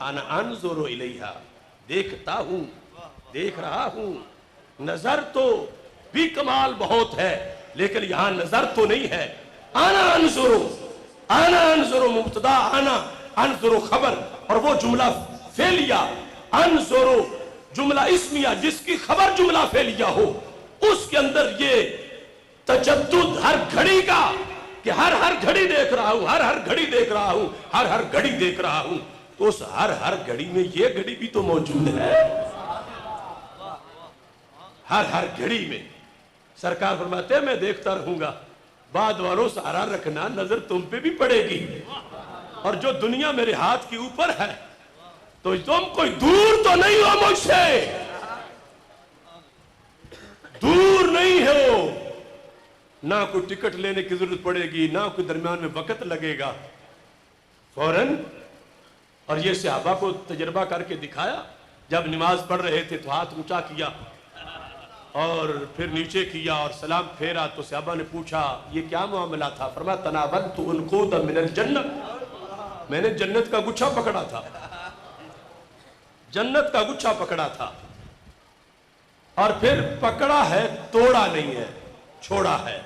انا انظر الیہا، دیکھتا ہوں، دیکھ رہا ہوں. نظر تو بھی کمال بہت ہے، لیکن یہاں نظر تو نہیں ہے. انا انظر مبتدا، انا انظر خبر، اور وہ جملہ فعلیہ انظر جملہ اسمیہ جس کی خبر جملہ فعلیہ ہو، اس کے اندر یہ تجدد ہر گھڑی کا، کہ ہر گھڑی دیکھ رہا ہوں، ہر گھڑی دیکھ رہا ہوں، ہر گھڑی دیکھ رہا ہوں. تو اس ہر گھڑی میں یہ گھڑی بھی تو موجود ہے. ہر گھڑی میں سرکار فرماتے ہیں میں دیکھتا رہوں گا. بعد والوں سہارا رکھنا، نظر تم پہ بھی پڑے گی، اور جو دنیا میرے ہاتھ کے اوپر ہے تو تم کوئی دور تو نہیں ہو مجھ سے، دور نہیں ہو. نہ کوئی ٹکٹ لینے کی ضرورت پڑے گی، نہ کوئی درمیان میں وقت لگے گا. فوراً. اور یہ صحابہ کو تجربہ کر کے دکھایا. جب نماز پڑھ رہے تھے تو ہاتھ اونچا کیا اور پھر نیچے کیا اور سلام پھیرا. تو صحابہ نے پوچھا یہ کیا معاملہ تھا؟ فرمایا تناولت عنقودا من الجنت، میں نے جنت کا گچھا پکڑا تھا، جنت کا گچھا پکڑا تھا. اور پھر پکڑا ہے، توڑا نہیں ہے، چھوڑا ہے.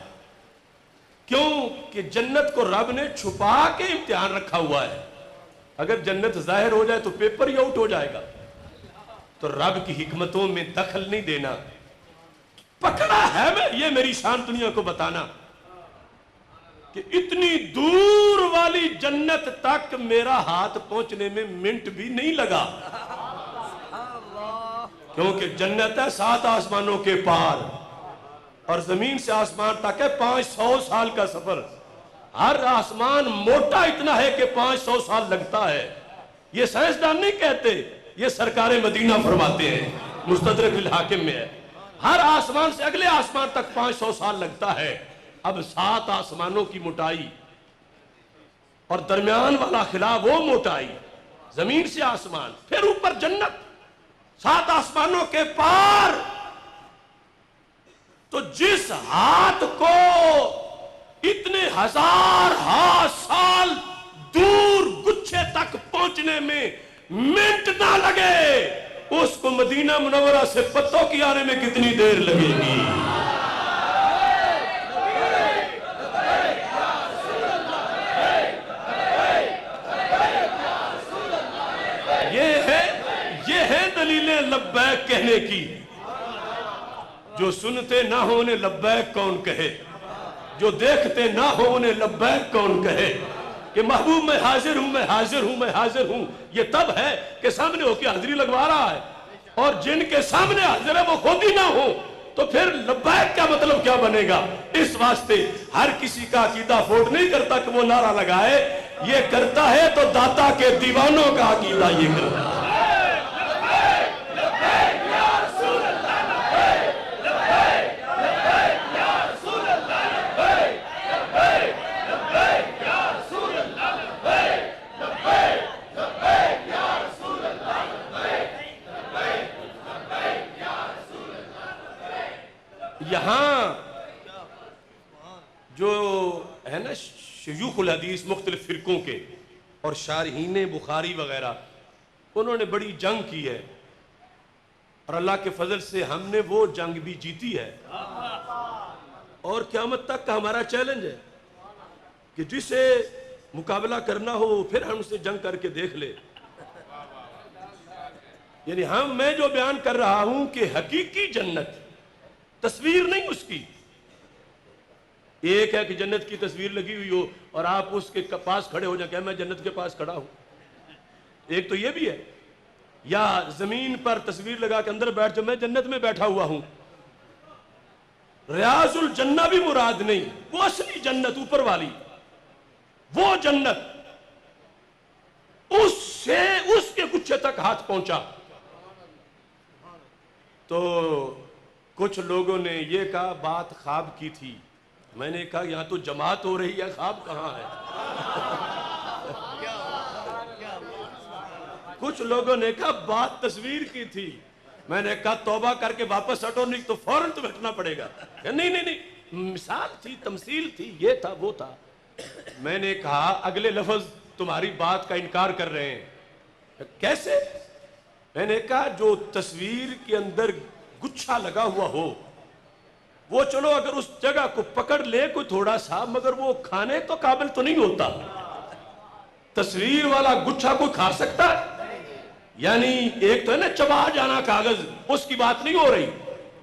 کیوں کہ جنت کو رب نے چھپا کے امتحان رکھا ہوا ہے. اگر جنت ظاہر ہو جائے تو پیپر ہی آؤٹ ہو جائے گا. تو رب کی حکمتوں میں دخل نہیں دینا. پکڑا ہے میں، یہ میری شان دنیا کو بتانا کہ اتنی دور والی جنت تک میرا ہاتھ پہنچنے میں منٹ بھی نہیں لگا. کیونکہ جنت ہے 7 آسمانوں کے پار، اور زمین سے آسمان تک ہے 500 سال کا سفر. ہر آسمان موٹا اتنا ہے کہ 500 سال لگتا ہے. یہ سائنسدان نہیں کہتے، یہ سرکار مدینہ فرماتے ہیں، مستدرک الحاکم میں ہے. ہر آسمان سے اگلے آسمان تک 500 سال لگتا ہے. اب 7 آسمانوں کی موٹائی اور درمیان والا خلا وہ موٹائی، زمین سے آسمان، پھر اوپر جنت، 7 آسمانوں کے پار. تو جس ہاتھ کو اتنے 1000 سال دور گچھے تک پہنچنے میں منٹ نہ لگے، اس کو مدینہ منورہ سے پتوں کی آنے میں کتنی دیر لگے گی؟ یہ ہے دلیلیں لبیک کہنے کی. جو سنتے نہ ہو انہیں لبیک کون کہے، جو دیکھتے نہ ہو انہیں لبیک کون کہے. کہ محبوب میں حاضر ہوں، میں حاضر ہوں، میں حاضر ہوں، یہ تب ہے کہ سامنے ہو کے حاضری لگوا رہا ہے. اور جن کے سامنے حاضر ہے وہ خود ہی نہ ہو تو پھر لبیک کا مطلب کیا بنے گا؟ اس واسطے ہر کسی کا عقیدہ فوٹ نہیں کرتا کہ وہ نعرہ لگائے، یہ کرتا ہے تو داتا کے دیوانوں کا عقیدہ یہ کرتا ہے. یہاں جو ہے نا شیوخ الحدیث مختلف فرقوں کے اور شارحین بخاری وغیرہ، انہوں نے بڑی جنگ کی ہے، اور اللہ کے فضل سے ہم نے وہ جنگ بھی جیتی ہے. اور قیامت تک کا ہمارا چیلنج ہے کہ جسے مقابلہ کرنا ہو پھر ہم سے جنگ کر کے دیکھ لے. یعنی میں جو بیان کر رہا ہوں کہ حقیقی جنت تصویر نہیں اس کی، ایک ہے کہ جنت کی تصویر لگی ہوئی ہو اور آپ اس کے پاس کھڑے ہو جائیں کہ میں جنت کے پاس کھڑا ہوں. ایک تو یہ بھی ہے. یا زمین پر تصویر لگا کے اندر بیٹھ جاؤ میں جنت میں بیٹھا ہوا ہوں. ریاض الجنہ بھی مراد نہیں, وہ اصلی جنت اوپر والی, وہ جنت اس سے اس کے گچھے تک ہاتھ پہنچا. تو کچھ لوگوں نے یہ کہا بات خواب کی تھی. میں نے کہا یہاں تو جماعت ہو رہی ہے, خواب کہاں ہے؟ کچھ لوگوں نے کہا بات تصویر کی تھی. میں نے کہا توبہ کر کے واپس ہٹو, نہیں تو فوراً تمہیں ہٹنا پڑے گا. نہیں نہیں نہیں, مثال تھی, تمثیل تھی, یہ تھا وہ تھا. میں نے کہا اگلے لفظ تمہاری بات کا انکار کر رہے ہیں. کیسے؟ میں نے کہا جو تصویر کے اندر گچھا لگا ہوا ہو وہ چلو اگر اس جگہ کو پکڑ لے کوئی تھوڑا سا, مگر وہ کھانے تو قابل تو نہیں ہوتا. تصویر والا گچھا کوئی کھا سکتا ہے؟ یعنی ایک تو ہے نا چبا جانا کاغذ, اس کی بات نہیں ہو رہی.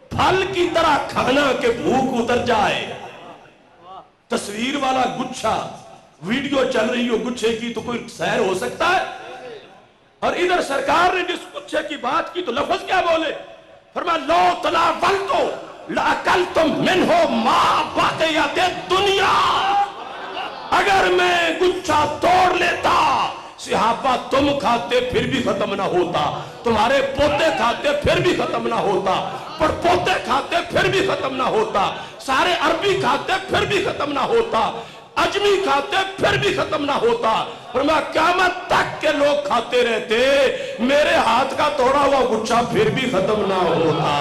پھل کی طرح کھانا کہ بھوک اتر جائے. تصویر والا گچھا, ویڈیو چل رہی ہو گچھے کی تو کوئی سیر ہو سکتا ہے؟ اور ادھر سرکار نے جس گچھے کی بات کی تو لفظ کیا بولے؟ فرمایا لو تناولتو لأکلتم منہ ما بقیت الدنیا. اگر میں گچھا توڑ لیتا صحابہ تم کھاتے پھر بھی ختم نہ ہوتا, تمہارے پوتے کھاتے پھر بھی ختم نہ ہوتا, پر پوتے کھاتے پھر بھی ختم نہ ہوتا, سارے عربی کھاتے پھر بھی ختم نہ ہوتا, اجمی کھاتے پھر بھی ختم نہ ہوتا. فرمایا قیامت تک کے لوگ کھاتے رہتے, میرے ہاتھ کا توڑا ہوا گچھا پھر بھی ختم نہ ہوتا.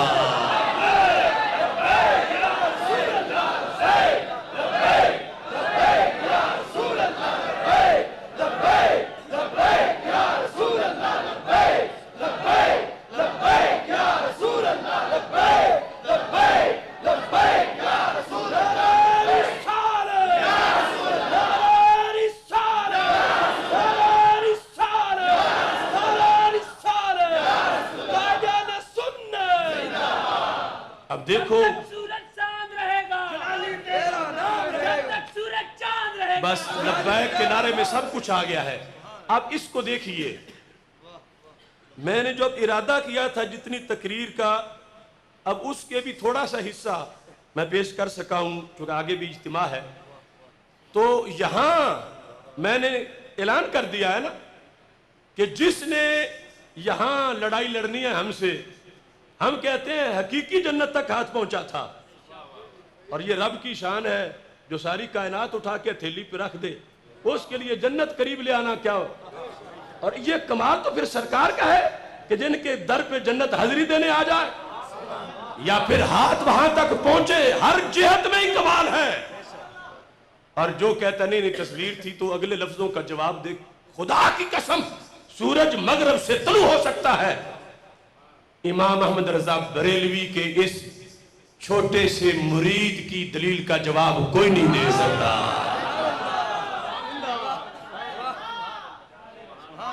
اب دیکھو بس لبیک کے نعرے میں سب کچھ آ گیا ہے. اب اس کو دیکھیے, میں نے جو ارادہ کیا تھا جتنی تقریر کا, اب اس کے بھی تھوڑا سا حصہ میں پیش کر سکا ہوں کیونکہ آگے بھی اجتماع ہے. تو یہاں میں نے اعلان کر دیا ہے نا کہ جس نے یہاں لڑائی لڑنی ہے ہم سے, ہم کہتے ہیں حقیقی جنت تک ہاتھ پہنچا تھا. اور یہ رب کی شان ہے جو ساری کائنات اٹھا کے تھیلی پہ رکھ دے, اس کے لیے جنت قریب لے آنا کیا ہو. اور یہ کمال تو پھر سرکار کا ہے کہ جن کے در پہ جنت حاضری دینے آ جائے یا پھر ہاتھ وہاں تک پہنچے, ہر جہت میں ہی کمال ہے. اور جو کہتا نہیں تصویر تھی تو اگلے لفظوں کا جواب دے. خدا کی قسم سورج مغرب سے طلوع ہو سکتا ہے, امام احمد رضا بریلوی کے اس چھوٹے سے مرید کی دلیل کا جواب کوئی نہیں دے سکتا.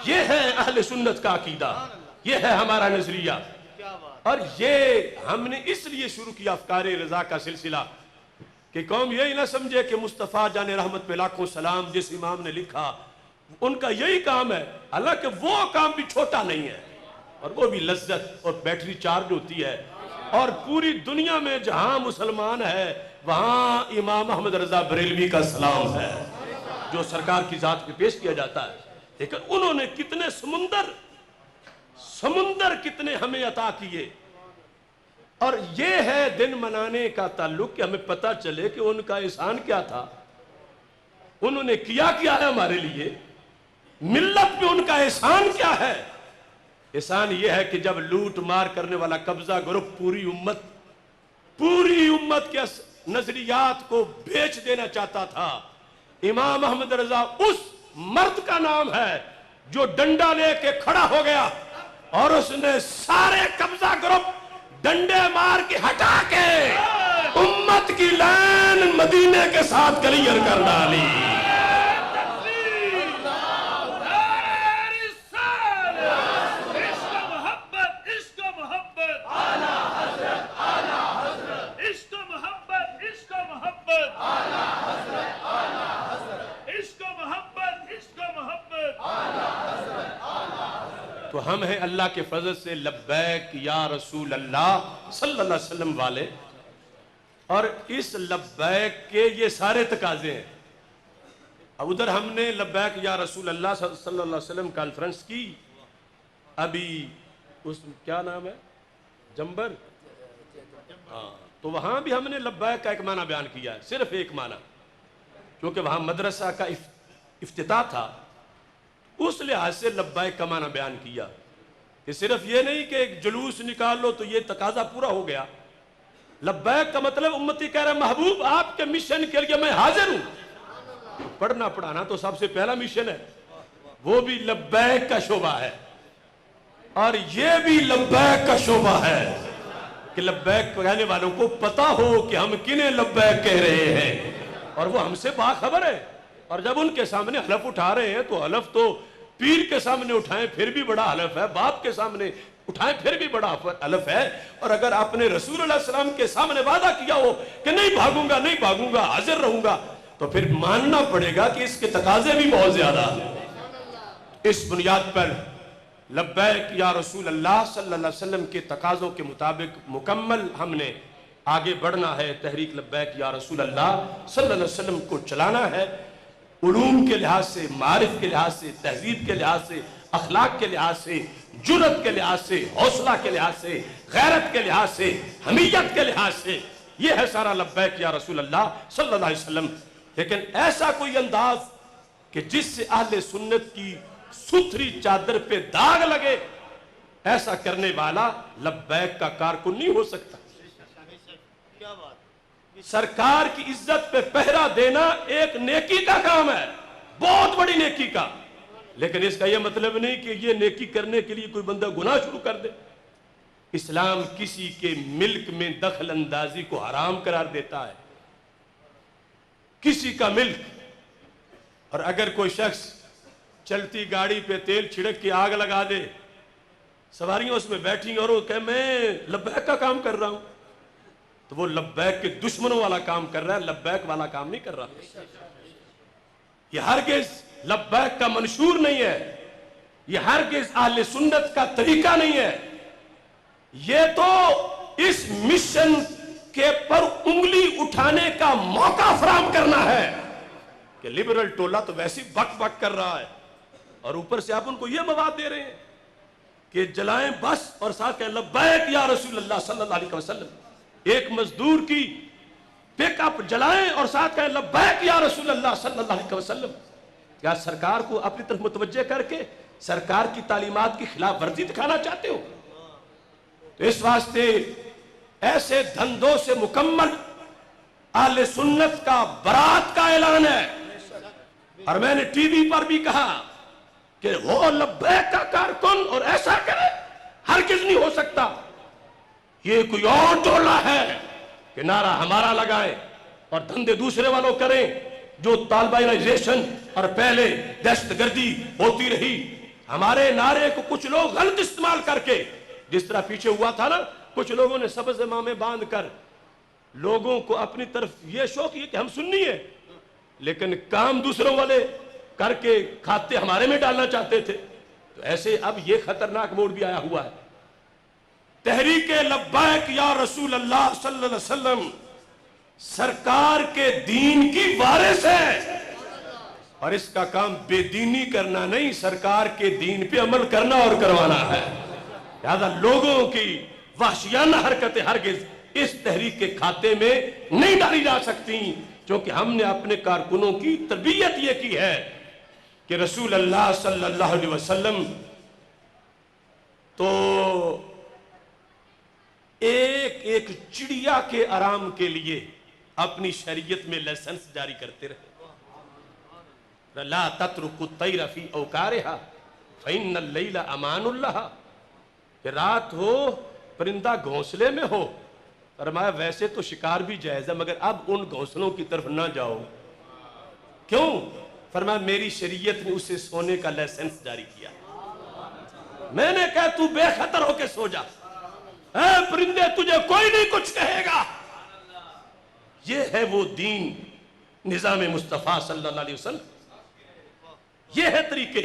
یہ ہے اہل سنت کا عقیدہ, یہ ہے ہمارا نظریہ. اور یہ ہم نے اس لیے شروع کیا افکار رضا کا سلسلہ کہ قوم یہی نہ سمجھے کہ مصطفیٰ جان رحمت پہ لاکھوں سلام جس امام نے لکھا ان کا یہی کام ہے, حالانکہ وہ کام بھی چھوٹا نہیں ہے, اور وہ بھی لذت اور بیٹری چارج ہوتی ہے. اور پوری دنیا میں جہاں مسلمان ہے وہاں امام احمد رضا بریلوی کا سلام ہے جو سرکار کی ذات پہ پیش کیا جاتا ہے. لیکن انہوں نے کتنے سمندر کتنے ہمیں عطا کیے. اور یہ ہے دن منانے کا تعلق کہ ہمیں پتہ چلے کہ ان کا احسان کیا تھا, انہوں نے کیا ہے ہمارے لیے, ملت پہ ان کا احسان کیا ہے. احسان یہ ہے کہ جب لوٹ مار کرنے والا قبضہ گروپ پوری امت کے نظریات کو بیچ دینا چاہتا تھا, امام احمد رضا اس مرد کا نام ہے جو ڈنڈا لے کے کھڑا ہو گیا اور اس نے سارے قبضہ گروپ ڈنڈے مار کے ہٹا کے امت کی لائن مدینے کے ساتھ کلیئر کر ڈالی. عشق محبت تو ہم ہیں اللہ کے فضل سے لبیک یا رسول اللہ صلی اللہ علیہ وسلم والے، اور اس لبیک کے یہ سارے تقاضے ہیں۔ اب ادھر ہم نے لبیک یا رسول اللہ صلی اللہ علیہ وسلم کانفرنس کی، ابھی اس کیا نام ہے، جمبر، ہاں، تو وہاں بھی ہم نے لبیک کا ایک معنی بیان کیا ہے، صرف ایک معنی، کیونکہ وہاں مدرسہ کا افتتاح تھا، اس لحاظ سے لبیک کا معنی بیان کیا کہ صرف یہ نہیں کہ ایک جلوس نکال لو تو یہ تقاضا پورا ہو گیا۔ لبیک کا مطلب امتی کہہ رہے ہیں محبوب آپ کے مشن کے لیے میں حاضر ہوں۔ پڑھنا پڑھانا تو سب سے پہلا مشن ہے، وہ بھی لبیک کا شعبہ ہے، اور یہ بھی لبیک کا شعبہ ہے کہ لبیک کہنے والوں کو پتا ہو کہ ہم کنہیں لبیک کہہ رہے ہیں، اور وہ ہم سے باخبر ہے۔ اور جب ان کے سامنے حلف اٹھا رہے ہیں تو حلف تو پیر کے سامنے اٹھائیں پھر بھی بڑا حلف ہے، باپ کے سامنے اٹھائیں پھر بھی بڑا حلف ہے، اور اگر آپ نے رسول اللہ علیہ وسلم کے سامنے وعدہ کیا ہو کہ نہیں بھاگوں گا حاضر رہوں گا، تو پھر ماننا پڑے گا کہ اس کے تقاضے بھی بہت زیادہ ہیں۔ اس بنیاد پر لبیک یا رسول اللہ صلی اللہ علیہ وسلم کے تقاضوں کے مطابق مکمل ہم نے آگے بڑھنا ہے، تحریک لبیک یا رسول اللہ صلی اللہ علیہ وسلم کو چلانا ہے، علوم کے لحاظ سے، معارف کے لحاظ سے، تہذیب کے لحاظ سے، اخلاق کے لحاظ سے، جرأت کے لحاظ سے، حوصلہ کے لحاظ سے، غیرت کے لحاظ سے، حمیت کے لحاظ سے، یہ ہے سارا لبیک یا رسول اللہ صلی اللہ علیہ وسلم۔ لیکن ایسا کوئی انداز کہ جس سے اہل سنت کی ستھری چادر پہ داغ لگے، ایسا کرنے والا لبیک کا کارکن نہیں ہو سکتا۔ سرکار کی عزت پہ پہرا دینا ایک نیکی کا کام ہے، بہت بڑی نیکی کا، لیکن اس کا یہ مطلب نہیں کہ یہ نیکی کرنے کے لیے کوئی بندہ گناہ شروع کر دے۔ اسلام کسی کے ملک میں دخل اندازی کو حرام قرار دیتا ہے، کسی کا ملک، اور اگر کوئی شخص چلتی گاڑی پہ تیل چھڑک کے آگ لگا دے، سواریاں اس میں بیٹھی اور وہ کہے میں لبیک کا کام کر رہا ہوں، تو وہ لبیک کے دشمنوں والا کام کر رہا ہے، لبیک والا کام نہیں کر رہا۔ یہ ہرگز لبیک کا منشور نہیں ہے، یہ ہرگز اہل سنت کا طریقہ نہیں ہے، یہ تو اس مشن کے پر انگلی اٹھانے کا موقع فراہم کرنا ہے کہ لبرل ٹولہ تو ویسی بک بک کر رہا ہے، اور اوپر سے آپ ان کو یہ مواد دے رہے ہیں کہ جلائیں بس اور ساتھ کہیں لبیک یا رسول اللہ صلی اللہ علیہ وسلم۔ ایک مزدور کی پک اپ جلائیں اور ساتھ کہیں لبیک یا رسول اللہ صلی اللہ علیہ وسلم۔ کیا سرکار کو اپنی طرف متوجہ کر کے سرکار کی تعلیمات کی خلاف ورزی دکھانا چاہتے ہو؟ تو اس واسطے ایسے دھندوں سے مکمل اہل سنت کا برات کا اعلان ہے، اور میں نے ٹی وی پر بھی کہا کہ وہ لبیک کا کارکن اور ایسا کرے، ہرگز نہیں ہو سکتا۔ یہ کوئی اور ٹولہ ہے کہ نعرہ ہمارا لگائیں اور دھندے دوسرے والوں کریں، جو طالبانائزیشن اور پہلے دہشت گردی ہوتی رہی۔ ہمارے نعرے کو کچھ لوگ غلط استعمال کر کے، جس طرح پیچھے ہوا تھا نا، کچھ لوگوں نے سبز امامے باندھ کر لوگوں کو اپنی طرف یہ شوق یہ کہ ہم سنی ہے، لیکن کام دوسروں والے کر کے کھاتے ہمارے میں ڈالنا چاہتے تھے۔ تو ایسے اب یہ خطرناک موڑ بھی آیا ہوا ہے۔ تحریک لبیک یا رسول اللہ صلی اللہ علیہ وسلم سرکار کے دین کی وارث ہے، اور اس کا کام بے دینی کرنا نہیں، سرکار کے دین پہ عمل کرنا اور کروانا ہے۔ لہذا لوگوں کی وحشیانہ حرکتیں ہرگز اس تحریک کے کھاتے میں نہیں ڈالی جا سکتی، کیونکہ ہم نے اپنے کارکنوں کی تربیت یہ کی ہے کہ رسول اللہ صلی اللہ علیہ وسلم تو ایک چڑیا کے آرام کے لیے اپنی شریعت میں لائسنس جاری کرتے رہے۔ لا تترکوا الطیر فی اوکارہا فإن اللیل امان لہا، کہ رات ہو پرندہ گھونسلے میں ہو، فرمایا ویسے تو شکار بھی جائز ہے مگر اب ان گھونسلوں کی طرف نہ جاؤ۔ کیوں؟ فرمایا میری شریعت نے اسے سونے کا لائسنس جاری کیا۔ میں نے کہا تو بے خطر ہو کے سو جا، اے پرندے تجھے کوئی نہیں کچھ کہے گا۔ یہ ہے وہ دین، نظام مصطفیٰ صلی اللہ علیہ وسلم، یہ ہے طریقے۔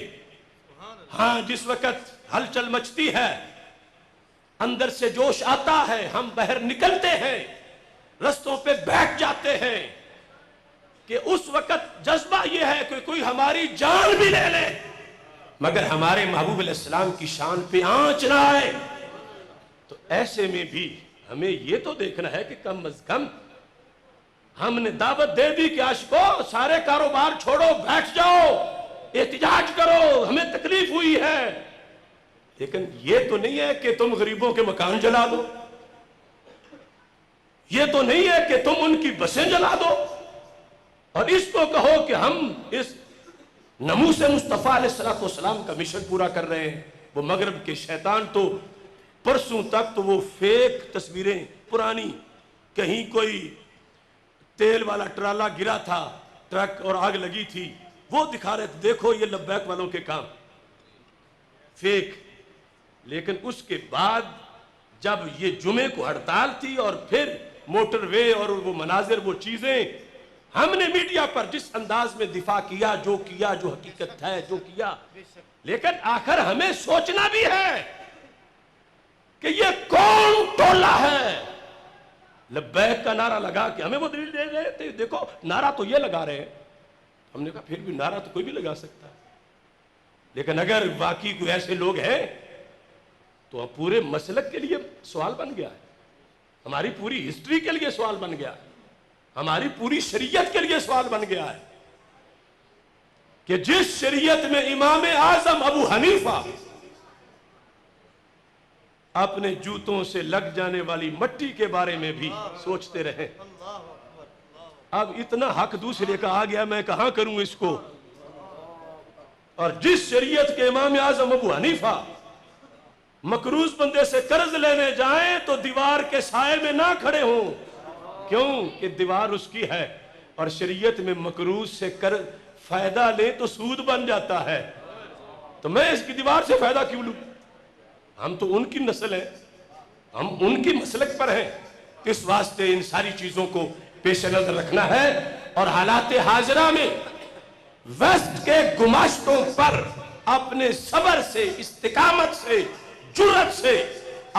ہاں جس وقت ہلچل مچتی ہے، اندر سے جوش آتا ہے، ہم باہر نکلتے ہیں، رستوں پہ بیٹھ جاتے ہیں، کہ اس وقت جذبہ یہ ہے کہ کوئی ہماری جان بھی لے لے مگر ہمارے محبوب علیہ السلام کی شان پہ آنچ نہ آئے۔ تو ایسے میں بھی ہمیں یہ تو دیکھنا ہے کہ کم از کم ہم نے دعوت دے دی کہ عاشقو سارے کاروبار چھوڑو، بیٹھ جاؤ، احتجاج کرو، ہمیں تکلیف ہوئی ہے، لیکن یہ تو نہیں ہے کہ تم غریبوں کے مکان جلا دو، یہ تو نہیں ہے کہ تم ان کی بسیں جلا دو، اور اس کو کہو کہ ہم اس ناموس مصطفیٰ علیہ السلام کا مشن پورا کر رہے ہیں۔ وہ مغرب کے شیطان تو پرسوں تک تو وہ فیک تصویریں پرانی، کہیں کوئی تیل والا ٹرالا گرا تھا، ٹرک اور آگ لگی تھی، وہ دکھا رہے تھے دیکھو یہ لبیک والوں کے کام، فیک۔ لیکن اس کے بعد جب یہ جمعے کو ہڑتال تھی اور پھر موٹر وے اور وہ مناظر، وہ چیزیں ہم نے میڈیا پر جس انداز میں دفاع کیا، جو حقیقت ہے جو کیا، لیکن آخر ہمیں سوچنا بھی ہے کہ یہ کون ٹولہ ہے۔ لبیک کا نعرہ لگا کے ہمیں وہ دلیل دے رہے تھے، دیکھو نعرہ تو یہ لگا رہے ہیں، ہم نے کہا پھر بھی نعرہ تو کوئی بھی لگا سکتا ہے، لیکن اگر واقعی کوئی ایسے لوگ ہیں تو پورے مسلک کے لیے سوال بن گیا ہے، ہماری پوری ہسٹری کے لیے سوال بن گیا ہے، ہماری پوری شریعت کے لیے سوال بن گیا ہے کہ جس شریعت میں امام اعظم ابو حنیفہ اپنے جوتوں سے لگ جانے والی مٹی کے بارے میں بھی سوچتے رہے، اب اتنا حق دوسرے کا آ گیا، میں کہاں کروں اس کو۔ اور جس شریعت کے امام اعظم ابو حنیفہ مقروض بندے سے قرض لینے جائیں تو دیوار کے سائے میں نہ کھڑے ہوں، کیوں کہ دیوار اس کی ہے، اور شریعت میں مقروض سے فائدہ لے تو سود بن جاتا ہے، تو میں اس کی دیوار سے فائدہ کیوں لوں۔ ہم تو ان کی نسل ہیں، ہم ان کی مسلک پر ہیں، اس واسطے ان ساری چیزوں کو پیش نظر رکھنا ہے، اور حالات حاضرہ میں ویسٹ کے گماشتوں پر اپنے صبر سے، استقامت سے، جرأت سے،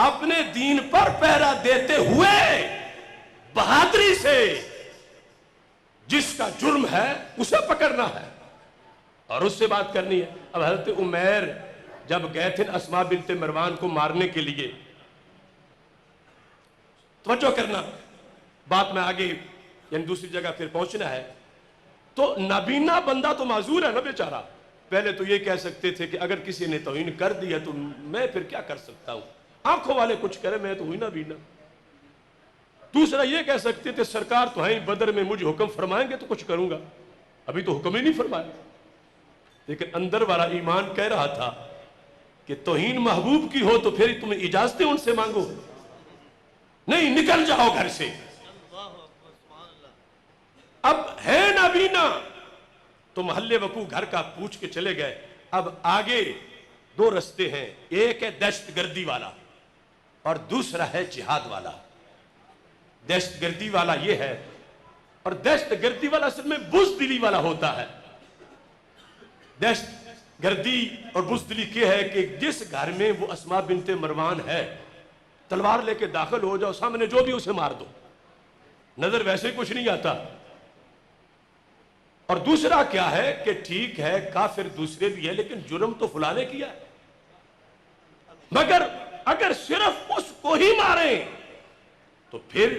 اپنے دین پر پہرا دیتے ہوئے بہادری سے جس کا جرم ہے اسے پکڑنا ہے اور اس سے بات کرنی ہے۔ اب حضرت عمیر جب گئے تھے اسماء بنت مروان کو مارنے کے لیے، توجہ کرنا، بات میں آگے یعنی دوسری جگہ پھر پہنچنا ہے، تو نابینا بندہ تو معذور ہے نا بیچارہ۔ پہلے تو یہ کہہ سکتے تھے کہ اگر کسی نے توہین کر دی ہے تو میں پھر کیا کر سکتا ہوں، آنکھوں والے کچھ کرے، میں تو ہوئی نابینا۔ دوسرا یہ کہہ سکتے تھے سرکار تو ہیں بدر میں مجھے حکم فرمائیں گے تو کچھ کروں گا، ابھی تو حکم ہی نہیں فرمایا۔ لیکن اندر والا ایمان کہہ رہا تھا کہ توہین محبوب کی ہو تو پھر تمہیں اجازتیں ان سے مانگو، نہیں نکل جاؤ گھر سے۔ اب ہے نابینا تو محل وقوع گھر کا پوچھ کے چلے گئے۔ اب آگے دو رستے ہیں، ایک ہے دہشت گردی والا اور دوسرا ہے جہاد والا۔ دہشت گردی والا یہ ہے، اور دہشت گردی والا اصل میں بزدلی والا ہوتا ہے۔ دہشت گردی اور بزدلی یہ ہے کہ جس گھر میں وہ اسماء بنت مروان ہے، تلوار لے کے داخل ہو جاؤ، سامنے جو بھی اسے مار دو، نظر ویسے کچھ نہیں آتا۔ اور دوسرا کیا ہے کہ ٹھیک ہے کافر دوسرے بھی ہے لیکن جرم تو فلاں نے کیا ہے، مگر اگر صرف اس کو ہی ماریں تو پھر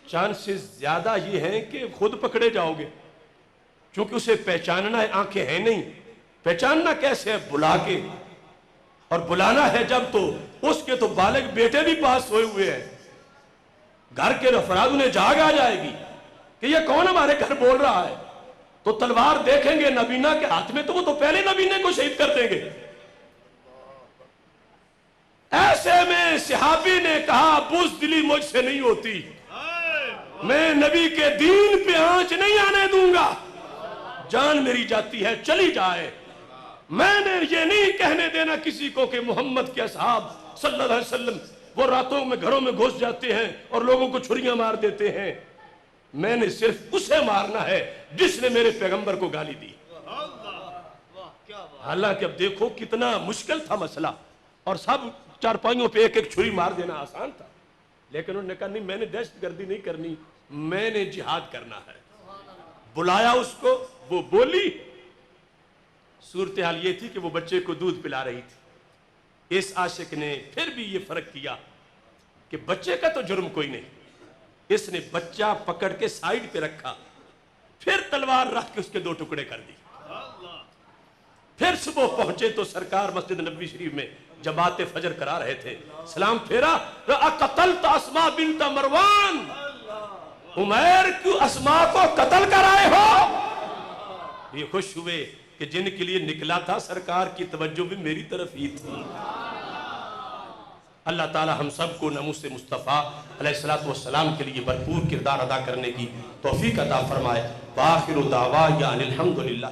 چانسز زیادہ یہ ہیں کہ خود پکڑے جاؤ گے، چونکہ اسے پہچاننا ہے، آنکھیں ہیں نہیں، پہچاننا کیسے ہے؟ بلا کے، اور بلانا ہے جب تو اس کے تو بالغ بیٹے بھی پاس ہوئے ہوئے ہیں، گھر کے افراد انہیں جاگ آ جائے گی کہ یہ کون ہمارے گھر بول رہا ہے، تو تلوار دیکھیں گے نبینا کے ہاتھ میں تو وہ تو پہلے نبینے کو شہید کر دیں گے۔ ایسے میں صحابی نے کہا بزدلی مجھ سے نہیں ہوتی، میں نبی کے دین پہ آنچ نہیں آنے دوں گا، جان میری جاتی ہے چلی جائے، میں نے یہ نہیں کہنے دینا کسی کو کہ محمد کے اصحاب صلی اللہ علیہ وسلم وہ راتوں میں گھروں میں گھس جاتے ہیں اور لوگوں کو چھریاں مار دیتے ہیں، میں نے صرف اسے مارنا ہے جس نے میرے پیغمبر کو گالی دی۔ حالانکہ اب دیکھو کتنا مشکل تھا مسئلہ، اور سب چارپائیوں پہ ایک ایک چھری مار دینا آسان تھا، لیکن انہوں نے کہا نہیں، میں نے دہشت گردی نہیں کرنی، میں نے جہاد کرنا ہے۔ بلایا اس کو، وہ بولی۔ صورتحال یہ تھی کہ وہ بچے کو دودھ پلا رہی تھی۔ اس عاشق نے پھر بھی یہ فرق کیا کہ بچے کا تو جرم کوئی نہیں، اس نے بچہ پکڑ کے سائیڈ پہ رکھا، پھر تلوار رکھ کے اس کے 2 ٹکڑے کر دی۔ پھر صبح پہنچے تو سرکار مسجد نبوی شریف میں جماعت فجر کرا رہے تھے، سلام پھیرا، قتلت اسماء بنت مروان، عمیر کیوں اسماء کو قتل کرائے ہو؟ یہ خوش ہوئے کہ جن کے لیے نکلا تھا سرکار کی توجہ بھی میری طرف ہی تھی۔ اللہ تعالی ہم سب کو ناموس مصطفیٰ علیہ السلام کے لیے بھرپور کردار ادا کرنے کی توفیق عطا فرمائے۔ وآخر دعوانا الحمدللہ۔